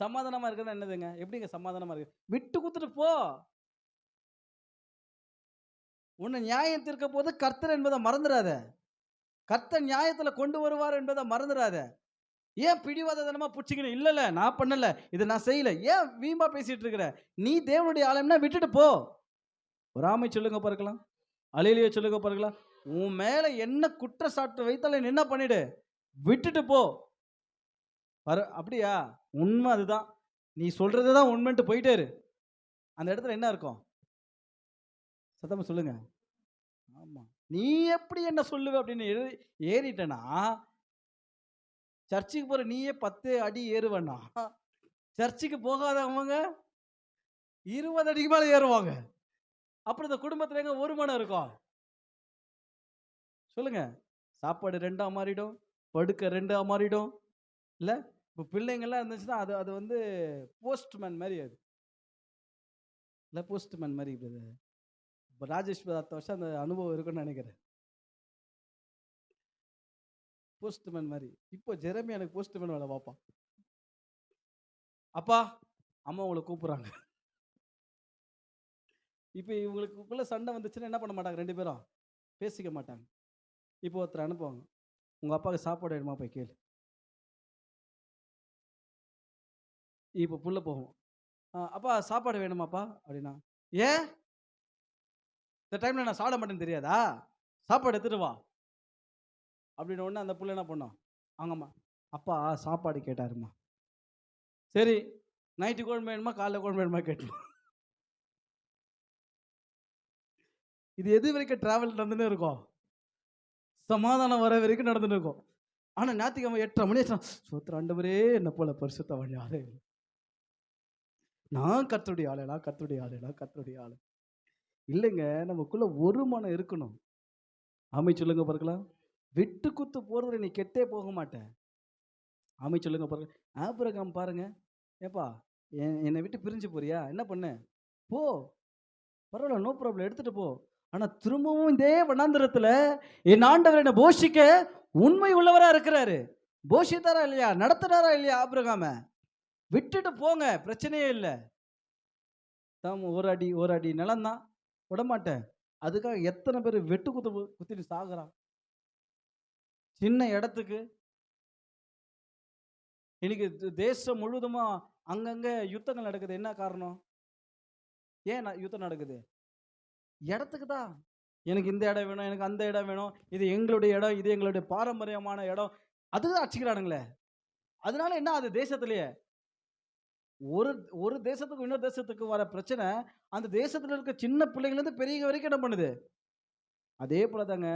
சமாதானமா இருக்கிறது என்னதுங்க? எப்படிங்க சமாதானமா இருக்கு? விட்டு குடுத்துட்டு போ. உன்னை நியாயம் தீர்க்க போது கர்த்தர் என்பதை மறந்துடாத. கர்த்தர் நியாயத்துல கொண்டு வருவார் என்பதை மறந்துடாத. ஏன் பிடிவாதத்தனமா புடிச்சுக்கின்னு, இல்ல நான் பண்ணல. இத நான் செய்யல. ஏன் வீம்பா பேசிட்டு இருக்கிற? நீ தேவனுடைய ஆலயம்னா விட்டுட்டு போ. ஒரு ஆமை சொல்லுங்க பார்க்கலாம். அல்லேலூயா சொல்லுங்க பார்க்கலாம். உன் மேல என்ன குற்றச்சாட்டு வைத்தாலும் நீ என்ன பண்ணிடு? விட்டுட்டு போ. அப்படியா? உண்மை அதுதான். நீ சொல்றது தான் உண்மைன்ட்டு போயிட்டே இரு. அந்த இடத்துல என்ன இருக்கும்? சத்தமா சொல்லுங்க. ஆமா. நீ எப்படி என்ன சொல்லுவ அப்படின்னு ஏறிட்டனா, சர்ச்சுக்கு போற நீயே 10 அடி ஏறுவன்னா, சர்ச்சுக்கு போகாதவங்க 20 அடிக்கு மேல ஏறுவாங்க. அப்புறம் இந்த குடும்பத்துல எங்க ஒரு மனம் இருக்கும்? சொல்லுங்க. சாப்பாடு 2ஆ மாறிடும். படுக்க 2ஆ மாறிடும். இல்ல? இப்ப பிள்ளைங்கலாம் இருந்துச்சுன்னா, அது அது வந்து போஸ்ட்மேன் மாரி அது. இல்ல போஸ்ட்மேன் மாரி பிரதர். இப்ப ராஜேஷ் அடுத்த வருஷம் அந்த அனுபவம் இருக்கும்னு நெனைக்கிறேன். போஸ்ட்மேன் மாரி. இப்போ ஜெரமி எனக்கு போஸ்ட்மேன் வேல பாப்பான். அப்பா, அம்மா உங்கள கூப்பிடுறாங்க. இப்ப இவங்களுக்குள்ள சண்டை வந்துச்சுன்னா என்ன பண்ண மாட்டாங்க 2 பேரும்? பேசிக்க மாட்டாங்க. இப்போ ஒருத்தர அனுப்புவாங்க. உங்க அப்பாவுக்கு சாப்பாடு வேணுமா போய் கேளு. இப்போ புள்ள போகும். அப்பா சாப்பாடு வேணுமாப்பா? அப்படின்னா, ஏன்? இந்த டைம்ல நான் சாப்பிட மாட்டேன்னு தெரியாதா? சாப்பாடு எடுத்துட்டு வா. அப்படின்ன உடனே அந்த புள்ள என்ன பண்ணும்? அவங்க அம்மா, அப்பா சாப்பாடு கேட்டாரும்மா. சரி, நைட்டு குழம்பு வேணுமா? காலைல குழம்பு வேணுமா கேட்டுரும். இது எது வரைக்கும் டிராவல் நடந்துன்னே இருக்கும்? சமாதானம் வர வரைக்கும் நடந்துட்டு இருக்கும். ஆனா ஞாயித்துக்கிழமை 8:30 மணி ஆச்சுனா, ஸ்தோத்திரம் ஆண்டவரே என்ன போல பரிசுத்தவான் யாரும் இல்ல. நான் கர்த்தருடைய ஆளு, நான் கர்த்தருடைய ஆளு, நான் கர்த்தருடைய ஆளு. இல்லைங்க, நமக்குள்ள ஒரு மனம் இருக்கணும். ஆமென் சொல்லுங்க பார்க்கலாம். விட்டு குத்து போறதுல நீ கெட்டே போக மாட்ட. ஆமென் சொல்லுங்க பார்க்கலாம். ஆபிரகாம் பாருங்க. ஏப்பா என்னை விட்டு பிரிஞ்சு போறியா? என்ன பண்ணு? போ. பரவால்ல, நோ ப்ராப்ளம், எடுத்துட்டு போ. ஆனா திரும்பவும் இதே வனாந்திரத்துல என் ஆண்டவர் என்ன போஷிக்க உண்மை உள்ளவரா இருக்கிறாரு. போஷித்தாரா இல்லையா? நடத்துறாரா இல்லையா ஆபிரகாம? விட்டுட்டு போங்க, பிரச்சனையே இல்ல. ஒரு அடி ஒரு அடி நிலம் தான். விடமாட்டேன். அதுக்காக எத்தனை பேர் வெட்டு குத்திட்டு சாகுறான். சின்ன இடத்துக்கு. இன்னைக்கு தேசம் முழுவதுமா அங்கங்க யுத்தங்கள் நடக்குது. என்ன காரணம்? ஏன் யுத்தம் நடக்குது? இடத்துக்கு தான். எனக்கு இந்த இடம் வேணும், எனக்கு அந்த இடம் வேணும். இது எங்களுடைய இடம், இது எங்களுடைய பாரம்பரியமான இடம். அதுதான் அடிச்சுக்கிறானுங்களே. அதனால என்ன ஆகுது தேசத்திலேயே? ஒரு ஒரு தேசத்துக்கு இன்னொரு தேசத்துக்கு வர பிரச்சனை, அந்த தேசத்துல இருக்க சின்ன பிள்ளைங்கலேருந்து பெரியவங்க வரைக்கும் என்ன பண்ணுது? அதே போல தாங்க.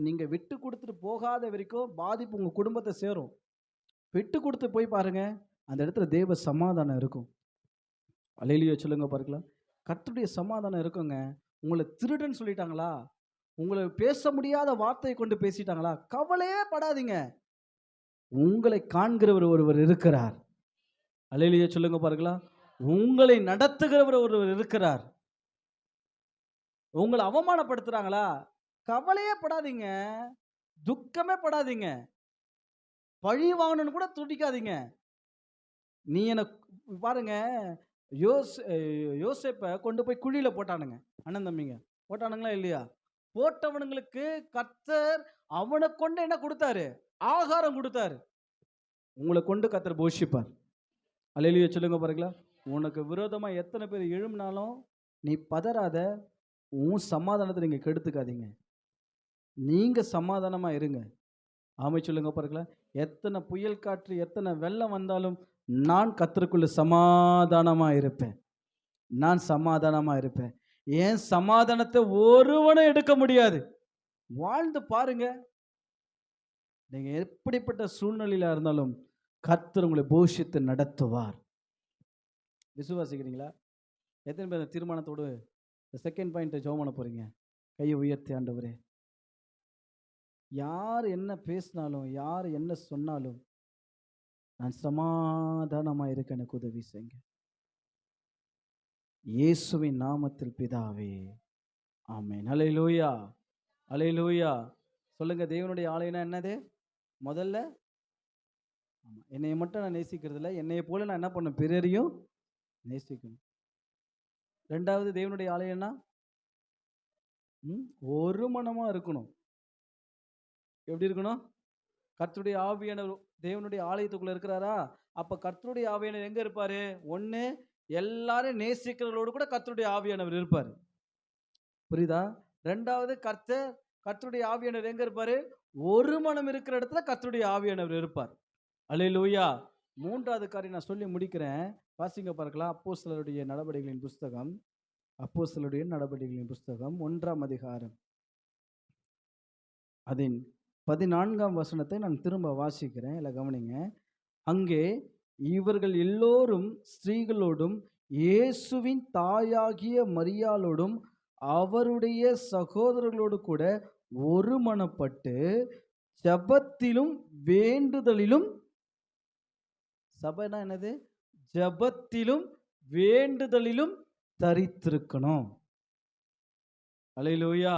நீங்க விட்டு குடுத்துட்டு போகாத வரைக்கும் பாதிப்பு உங்க குடும்பத்த சேரும். விட்டு குடுத்து போய் பாருங்க, அந்த இடத்துல தேவ சமாதானம் இருக்கும். அல்லேலூயா சொல்லுங்க பார்க்கலாம். கர்த்தருடைய சமாதானம் இருக்குங்க. உங்கள திருடன்னு சொல்லிட்டாங்களா? உங்கள பேச முடியாத வார்த்தையை கொண்டு பேசிட்டாங்களா? கவலையே படாதீங்க. உங்களை காண்கிறவர் ஒருவர் இருக்கிறார். அல்லேலூயா சொல்லுங்க பார்க்கலாம். உங்களை நடத்துகிறவர் ஒருவர் இருக்கிறார். உங்கள அவமானப்படுத்துறாங்களா? கவலையே படாதீங்க. துக்கமே படாதீங்க. பழி வாங்கணும்னு கூட துடிக்காதீங்க. நீ என்ன பாருங்க, யோசேப்ப கொண்டு போய் குழியில போட்டானுங்க. அண்ணன் தம்பிங்க. போட்டானுங்களா இல்லையா? போட்டவனுங்களுக்கு கர்த்தர் அவன கொண்டு என்ன குடுத்தாரு? ஆகாரம் குடுத்தாரு. உங்கள கொண்டு கர்த்தர் போஷிப்பார். அல்லேலூயா சொல்லுங்க பாருங்களா. உனக்கு விரோதமா எத்தனை பேர் எழும்பினாலும் நீ பதறாத. உன் சமாதானத்த நீங்க கெடுத்துக்காதீங்க. நீங்க சமாதானமா இருங்க. ஆமை சொல்லுங்க பாருங்களா. எத்தனை புயல் காற்று, எத்தனை வெள்ளம் வந்தாலும் நான் கர்த்தருக்குள்ள சமாதானமா இருப்பேன். நான் சமாதானமா இருப்பேன். என் சமாதானத்த ஒருவனும் எடுக்க முடியாது. வாழ்ந்து பாருங்க. நீங்க எப்படிப்பட்ட சூழ்நிலையில இருந்தாலும் கர்த்தர் உங்களை போஷித்து நடத்துவார். விசுவாசிக்கிறீங்களா? எத்தனை பேர் தீர்மானத்தோடு இந்த செகண்ட் பாயிண்ட்டை ஜெபம் பண்ண போறீங்க? கையை உயர்த்தி ஆண்டவரே, யார் என்ன பேசினாலும், யார் என்ன சொன்னாலும் நான் சமாதானமா இருக்க எனக்கு உதவி செய்யுங்க. இயேசுவின் நாமத்தில் பிதாவே, ஆமென். அல்லேலூயா, அல்லேலூயா. சொல்லுங்க, தேவனுடைய ஆலயம்னா என்னது? முதல்ல என்னைய மட்டும் நான் நேசிக்கிறது இல்லை, என்னைய போல நான் என்ன பண்ணணும்? பிறரையும் நேசிக்கணும். ரெண்டாவது, தேவனுடைய ஆலயம்னா ஒரு மனமா இருக்கணும். எப்படி இருக்கணும்? கர்த்தருடைய ஆவியானவர் தேவனுடைய ஆலயத்துக்குள்ள இருக்கிறாரா? அப்ப கர்த்தருடைய ஆவியானவர் எங்க இருப்பாரு? ஒண்ணு, எல்லாரும் நேசிக்கிறவர்களோடு கூட கர்த்தருடைய ஆவியானவர் இருப்பாரு. புரியுதா? ரெண்டாவது, கர்த்தருடைய ஆவியானவர் எங்க இருப்பாரு? ஒரு மனம் இருக்கிற இடத்துல கர்த்தருடைய ஆவியானவர் இருப்பார். அல்லேலூயா. மூன்றாவது காரியம் நான் சொல்லி முடிக்கிறேன். வாசிங்க பார்க்கலாம். அப்போஸ்தலருடைய நடபடிகளின் புஸ்தகம், அப்போஸ்தலருடைய நடபடிகளின் புஸ்தகம் 1ஆம் அதிகாரம். அதன் 14ஆம் வசனத்தை நான் திரும்ப வாசிக்கிறேன். இல்ல கவனிங்க. அங்கே இவர்கள் எல்லோரும் ஸ்திரீகளோடும் இயேசுவின் தாயாகிய மரியாளோடும் அவருடைய சகோதரர்களோடு கூட ஒருமனப்பட்டு ஜெபத்திலும் வேண்டுதலிலும், சபைனா என்னது? ஜெபத்திலும் வேண்டுதலிலும் தரித்திருக்கணும். அல்லேலூயா.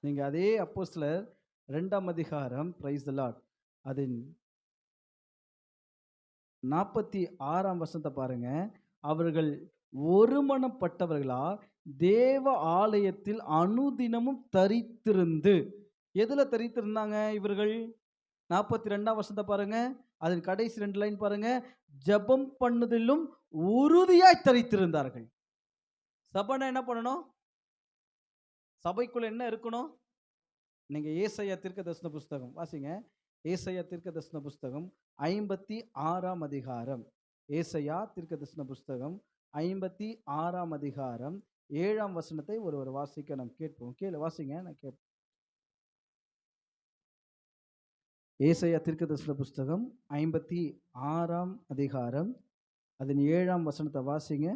நீங்க அதே அப்போஸ்தலர் 2ஆம் அதிகாரம், பிரைஸ் தி லார்ட், அதன் 46ஆம் வசனத்தை பாருங்க. அவர்கள் ஒருமனப்பட்டவர்களா தேவ ஆலயத்தில் அனுதினமும் தரித்திருந்து. எதுல தரித்திருந்தாங்க இவர்கள்? 42ஆம் வசனத்தை பாருங்க. அதன் கடைசி 2 லைன் பாருங்க. ஜெபம் பண்ணுதலும் உறுதியாய் தரித்திருந்தார்கள். சபைனா என்ன பண்ணணும்? சபைக்குள்ள என்ன இருக்கணும்? நீங்க ஏசாயா தீர்க்கதரிசன புஸ்தகம் வாசிங்க. ஏசாயா தீர்க்கதரிசன புஸ்தகம் 56ஆம் அதிகாரம். ஏசாயா தீர்க்கதரிசன புஸ்தகம் 56ஆம் அதிகாரம் 7ஆம் வசனத்தை ஒருவர் வாசிக்க நாம் கேட்போம். கீழே வாசிங்க, நான் கேட்போம். ஏசாயா தீர்க்கதரிசன புஸ்தகம் 56ஆம் அதிகாரம் அதன் 7ஆம் வசனத்தை வாசிங்க.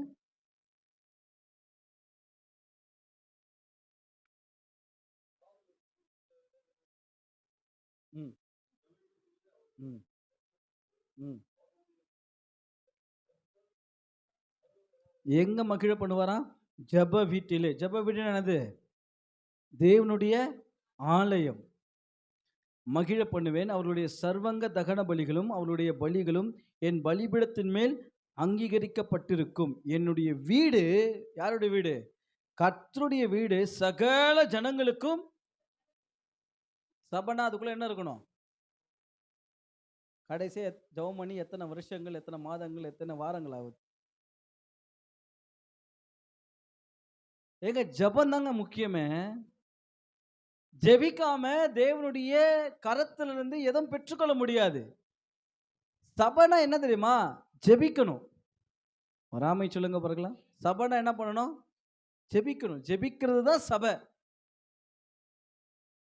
ம் ம் ம் எங்க மகிழ பண்ணுவாராம்? ஜெப வீட்டிலே. ஜெப வீடு என்னது? தேவனுடைய ஆலயம். மகிழ பண்ணுவேன். அவர்களுடைய சர்வங்க தகன பலிகளும் அவருடைய பலிகளும் என் பலிபீடத்தின் மேல் அங்கீகரிக்கப்பட்டிருக்கும். என்னுடைய வீடு யாருடைய வீடு? கர்த்தருடைய வீடு சகல ஜனங்களுக்கும். சபைனா அதுக்குள்ள என்ன இருக்கணும்? கடைசியா ஜெபம் பண்ணி எத்தனை வருஷங்கள், எத்தனை மாதங்கள், எத்தனை வாரங்கள் ஆகுது? ஏங்க ஜெபம் தாங்க முக்கியமே. ஜெபிக்காம தேவனுடைய கரத்திலிருந்து எதுவும் பெற்றுக்கொள்ள முடியாது. சபைனா என்ன தெரியுமா? ஜெபிக்கணும். வராமை சொல்லுங்க பார்க்கலாம். சபைனா என்ன பண்ணணும்? ஜெபிக்கணும். ஜெபிக்கிறது தான் சபை.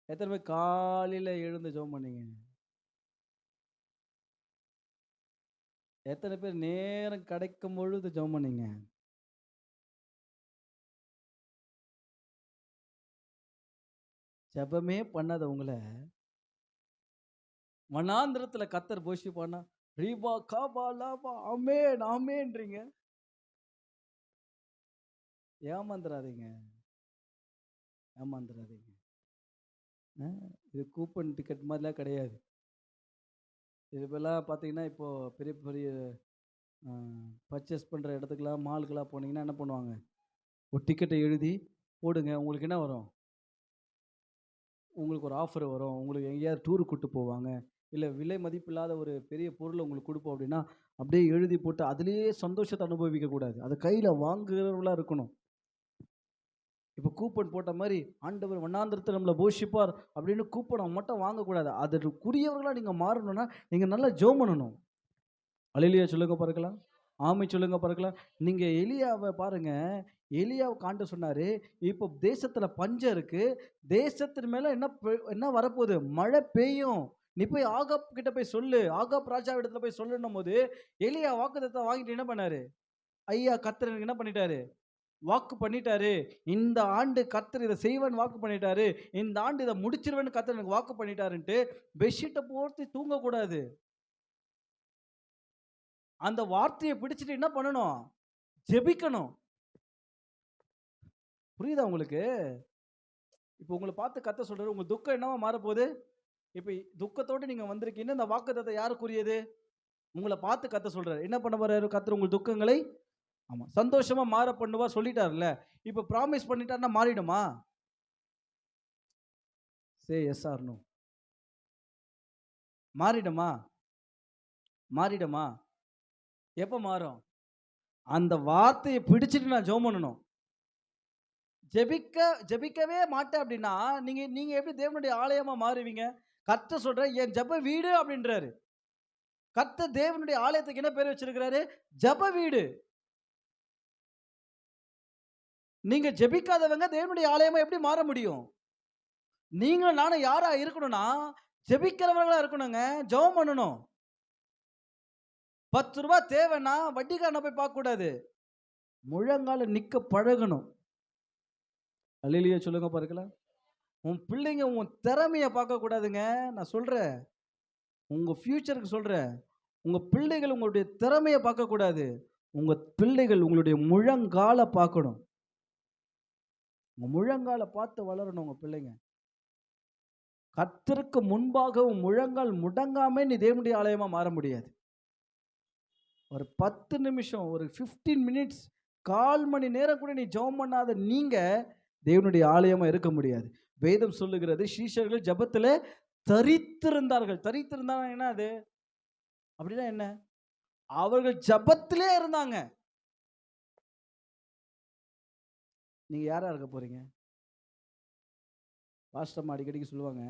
எத்தனை பேர் காலையில எழுந்து ஜெபம் பண்ணீங்க? எத்தனை பேர் நேரம் கிடைக்கும் பொழுது ஜெபம் பண்ணீங்க? ஜெபமே பண்ணாத உங்கள வனாந்திரத்துல கர்த்தர் போஷிப்பானா? ரீபா காபா லாபா ஆமென் ஆமென்றீங்க. ஏமாந்துறாதீங்க, ஏமாந்துறாதீங்க. அ இது கூப்பன் டிக்கெட் மாதிரிலாம் கிடையாது. இது இப்பலாம் பார்த்தீங்கன்னா, இப்போ பெரிய பெரிய அ பர்ச்சேஸ் பண்ற இடத்துக்குலாம் மாலுக்கெல்லாம் போனீங்கன்னா என்ன பண்ணுவாங்க? ஒரு டிக்கெட்ட எழுதி போடுங்க. உங்களுக்கு என்ன வரும்? உங்களுக்கு ஒரு ஆஃபர் வரும். உங்களுக்கு எங்கேயாவது டூருக்கு கூட்டு போவாங்க. இல்ல விலை மதிப்பில்லாத ஒரு பெரிய பொருள உங்களுக்கு குடுப்போம் அப்டின்னா, அப்படியே எழுதி போட்டு அதிலேயே சந்தோஷத்த அனுபவிக்க கூடாது. அத கையில வாங்குறவங்களா இருக்கணும். இப்ப கூப்பன் போட்ட மாரி, ஆண்டவர் வண்ணாந்திரத்தில நம்மள போஷிப்பார் அப்படின்னு கூப்பன மட்டும் வாங்கக்கூடாது. அதற்குரியவர்களா நீங்க மாறணும்னா, நீங்க நல்லா ஜெபம் பண்ணணும். அல்லேலூயா சொல்லுங்க பார்க்கலாம். ஆமென் சொல்லுங்க பார்க்கலாம். நீங்க எலியாவ பாருங்க. எலியாவுக்கு ஆண்டவர் சொன்னாரு, இப்போ தேசத்தில பஞ்சம் இருக்கு. தேசத்தின் மேல என்ன வரப்போது? மழை பெய்யும். நீ போய் ஆகாப் கிட்ட போய் சொல்லு. ஆகாப் ராஜாவிடத்துல போய் சொல்லுன்னும்போது, எலியா வாக்குத்தத்தம் வாங்கிட்டு என்ன பண்ணாரு? ஐயா கர்த்தர் எனக்கு என்ன பண்ணிட்டாரு? வாக்கு பண்ணிட்டாரு. இந்த ஆண்டு கர்த்தர் இத செய்வேன்னு வாக்கு பண்ணிட்டாரு. இந்த ஆண்டு இத முடிச்சிருவேன்னு கர்த்தர் எனக்கு வாக்கு பண்ணிட்டாருன்ட்டு, பெட்ஷீட்ட போர்த்தி தூங்கக்கூடாது. அந்த வார்த்தைய பிடிச்சுட்டு என்ன பண்ணணும்? ஜெபிக்கணும். புரியுதா உங்களுக்கு? இப்போ உங்கள பார்த்து கர்த்தர் சொல்றாரு, உங்க துக்கம் என்னவா மாறப்போது? இப்ப துக்கத்தோட நீங்க வந்திருக்கீங்க. இந்த வாக்குத்தத்தம் யாருக்குரியது? உங்கள பார்த்து கர்த்தர் சொல்றாரு. என்ன பண்ண போறாரு கர்த்தர் உங்கள் துக்கங்களை? ஆமா. சந்தோஷமா மாற பண்ணுவார் சொல்லிட்டார்ல. இப்ப ப்ராமிஸ் பண்ணிட்டார்ன்னா மாறிடுமா? Say yes or no. மாறிடுமா? மாறிடுமா? எப்ப மாறும்? அந்த வார்த்தைய பிடிச்சுட்டு நான் ஜெபம் பண்ணணும். ஜெபிக்கவே மாட்டேன் அப்படின்னா, நீங்க நீங்க எப்படி தேவனுடைய ஆலயமா மாறுவீங்க? கர்த்தர் சொல்றாரு, என் ஜெப வீடு அப்படின்றாரு. கர்த்தர் தேவனுடைய ஆலயத்துக்கு என்ன பேர் வச்சிருக்கிறாரு? ஜெப வீடு. நீங்க ஜெபிக்காதவங்க தேவனுடைய ஆலயமா எப்படி மாற முடியும்? நீங்களும் நானும் யாரா இருக்கணும்னா, ஜெபிக்கிறவர்களா இருக்கணுங்க. ஜெபம் பண்ணணும். ரூ. 10 தேவைன்னா வட்டிக்காரன போய் பார்க்கக்கூடாது. முழங்கால நிக்க பழகணும். அல்லேலூயா சொல்லுங்க பார்க்கலாம். உன் பிள்ளைங்க உன் திறமைய பார்க்கக்கூடாதுங்க. நான் சொல்றேன். உங்க ஃபியூச்சருக்கு சொல்றேன். உங்க பிள்ளைகள் உங்களுடைய திறமைய பார்க்கக்கூடாது. உங்க பிள்ளைகள் உங்களுடைய முழங்கால பார்க்கணும். உங்க முழங்கால பார்த்து வளரணும் உங்க பிள்ளைங்க. கர்த்தருக்கு முன்பாக உன் முழங்கால் முடங்காம நீ தேவனுடைய ஆலயமா மாற முடியாது. ஒரு 10 நிமிஷம், ஒரு 15 மினிட்ஸ், 1/4 மணி நேரம் கூட நீ ஜெபம் பண்ணாத நீங்க தேவனுடைய ஆலயமா இருக்க முடியாது. வேதம் சொல்லுகிறது சீஷர்கள் ஜெபத்திலே தரித்திருந்தார்கள். தரித்திருந்தாங்கன்னா என்ன அது? அப்படின்னா என்ன? அவர்கள் ஜெபத்திலே இருந்தாங்க. நீங்க யாரா இருக்க போறீங்க? பாஸ்டர் அம்மா அடிக்கடிக்கு சொல்லுவாங்க,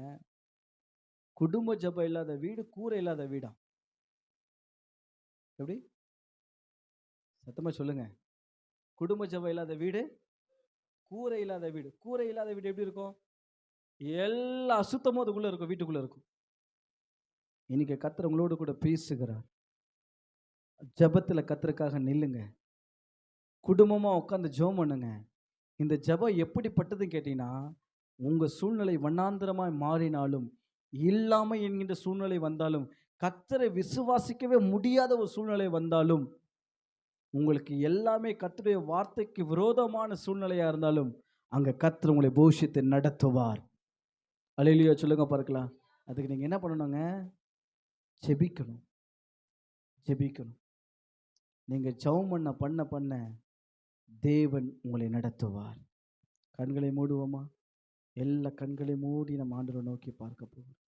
குடும்ப ஜெபம் இல்லாத வீடு கூரை இல்லாத வீடாம். எப்படி? சத்தமா சொல்லுங்க. குடும்ப ஜெபம் இல்லாத வீடு, கூரை இல்லாத வீடு. கூரை இல்லாத வீடு எப்படி இருக்கும்? எல்லா அசுத்தமும் அதுக்குள்ள இருக்கும், வீட்டுக்குள்ள இருக்கும். இன்னைக்கு கர்த்தர் உங்களோடு கூட பேசுகிறார். ஜெபத்துல கர்த்தருக்காக நில்லுங்க. குடும்பமா உட்கார்ந்து ஜெபம் பண்ணுங்க. இந்த ஜெபம் எப்படிப்பட்டதுன்னு கேட்டீங்கன்னா, உங்க சூழ்நிலை வண்ணாந்திரமாய் மாறினாலும், இல்லாமை என்கின்ற சூழ்நிலை வந்தாலும், கர்த்தரை விசுவாசிக்கவே முடியாத ஒரு சூழ்நிலை வந்தாலும், உங்களுக்கு எல்லாமே கர்த்தருடைய வார்த்தைக்கு விரோதமான சூழ்நிலையா இருந்தாலும், அங்க கர்த்தர் உங்களை போஷித்து நடத்துவார். அல்லேலூயா சொல்லுங்க பார்க்கலாம். அதுக்கு நீங்க என்ன பண்ணணுங்க? ஜெபிக்கணும், ஜெபிக்கணும். நீங்க ஜெபம் பண்ண தேவன் உங்களை நடத்துவார். கண்களை மூடுவோமா? எல்லா கண்களை மூடி நம்ம ஆண்டவரை நோக்கி பார்க்க போகிறோம்.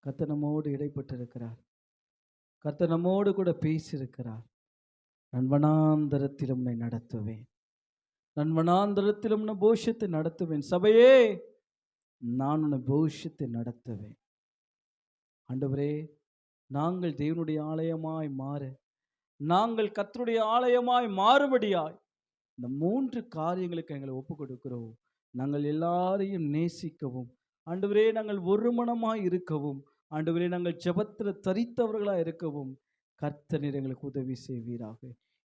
கர்த்தர் நம்மோடு இடைப்பட்டிருக்கிறார். கர்த்தர் நம்மோடு கூட பேசியிருக்கிறார். நான் வனாந்தரத்திலும் உன்னை நடத்துவேன். நான் வனாந்தரத்திலும் உன்னை போஷித்து நடத்துவேன். சபையே, நான் உன்னை போஷித்து நடத்துவேன். ஆண்டவரே, நாங்கள் தேவனுடைய ஆலயமாய் மாற, நாங்கள் கர்த்தருடைய ஆலயமாய் மாறும்படியாய் இந்த 3 காரியங்களுக்கு எங்களை ஒப்புக் கொடுக்கிறோம். நாங்கள் எல்லாரையும் நேசிக்கவும், ஆண்டவரே நாங்கள் ஒரு மனமாய் இருக்கவும், ஆண்டவரே நாங்கள் ஜெபத்தில் தரித்தவர்களாய் இருக்கவும் கர்த்தர் நீர் எங்களுக்கு உதவி செய்வீராக.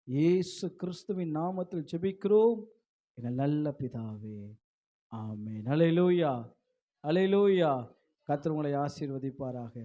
இயேசு கிறிஸ்துவின் நாமத்தில் ஜெபிக்கிறோம் எங்கள் நல்ல பிதாவே. ஆமென். அல்லேலூயா, அல்லேலூயா. கர்த்தர் உங்களை ஆசீர்வதிப்பாராக.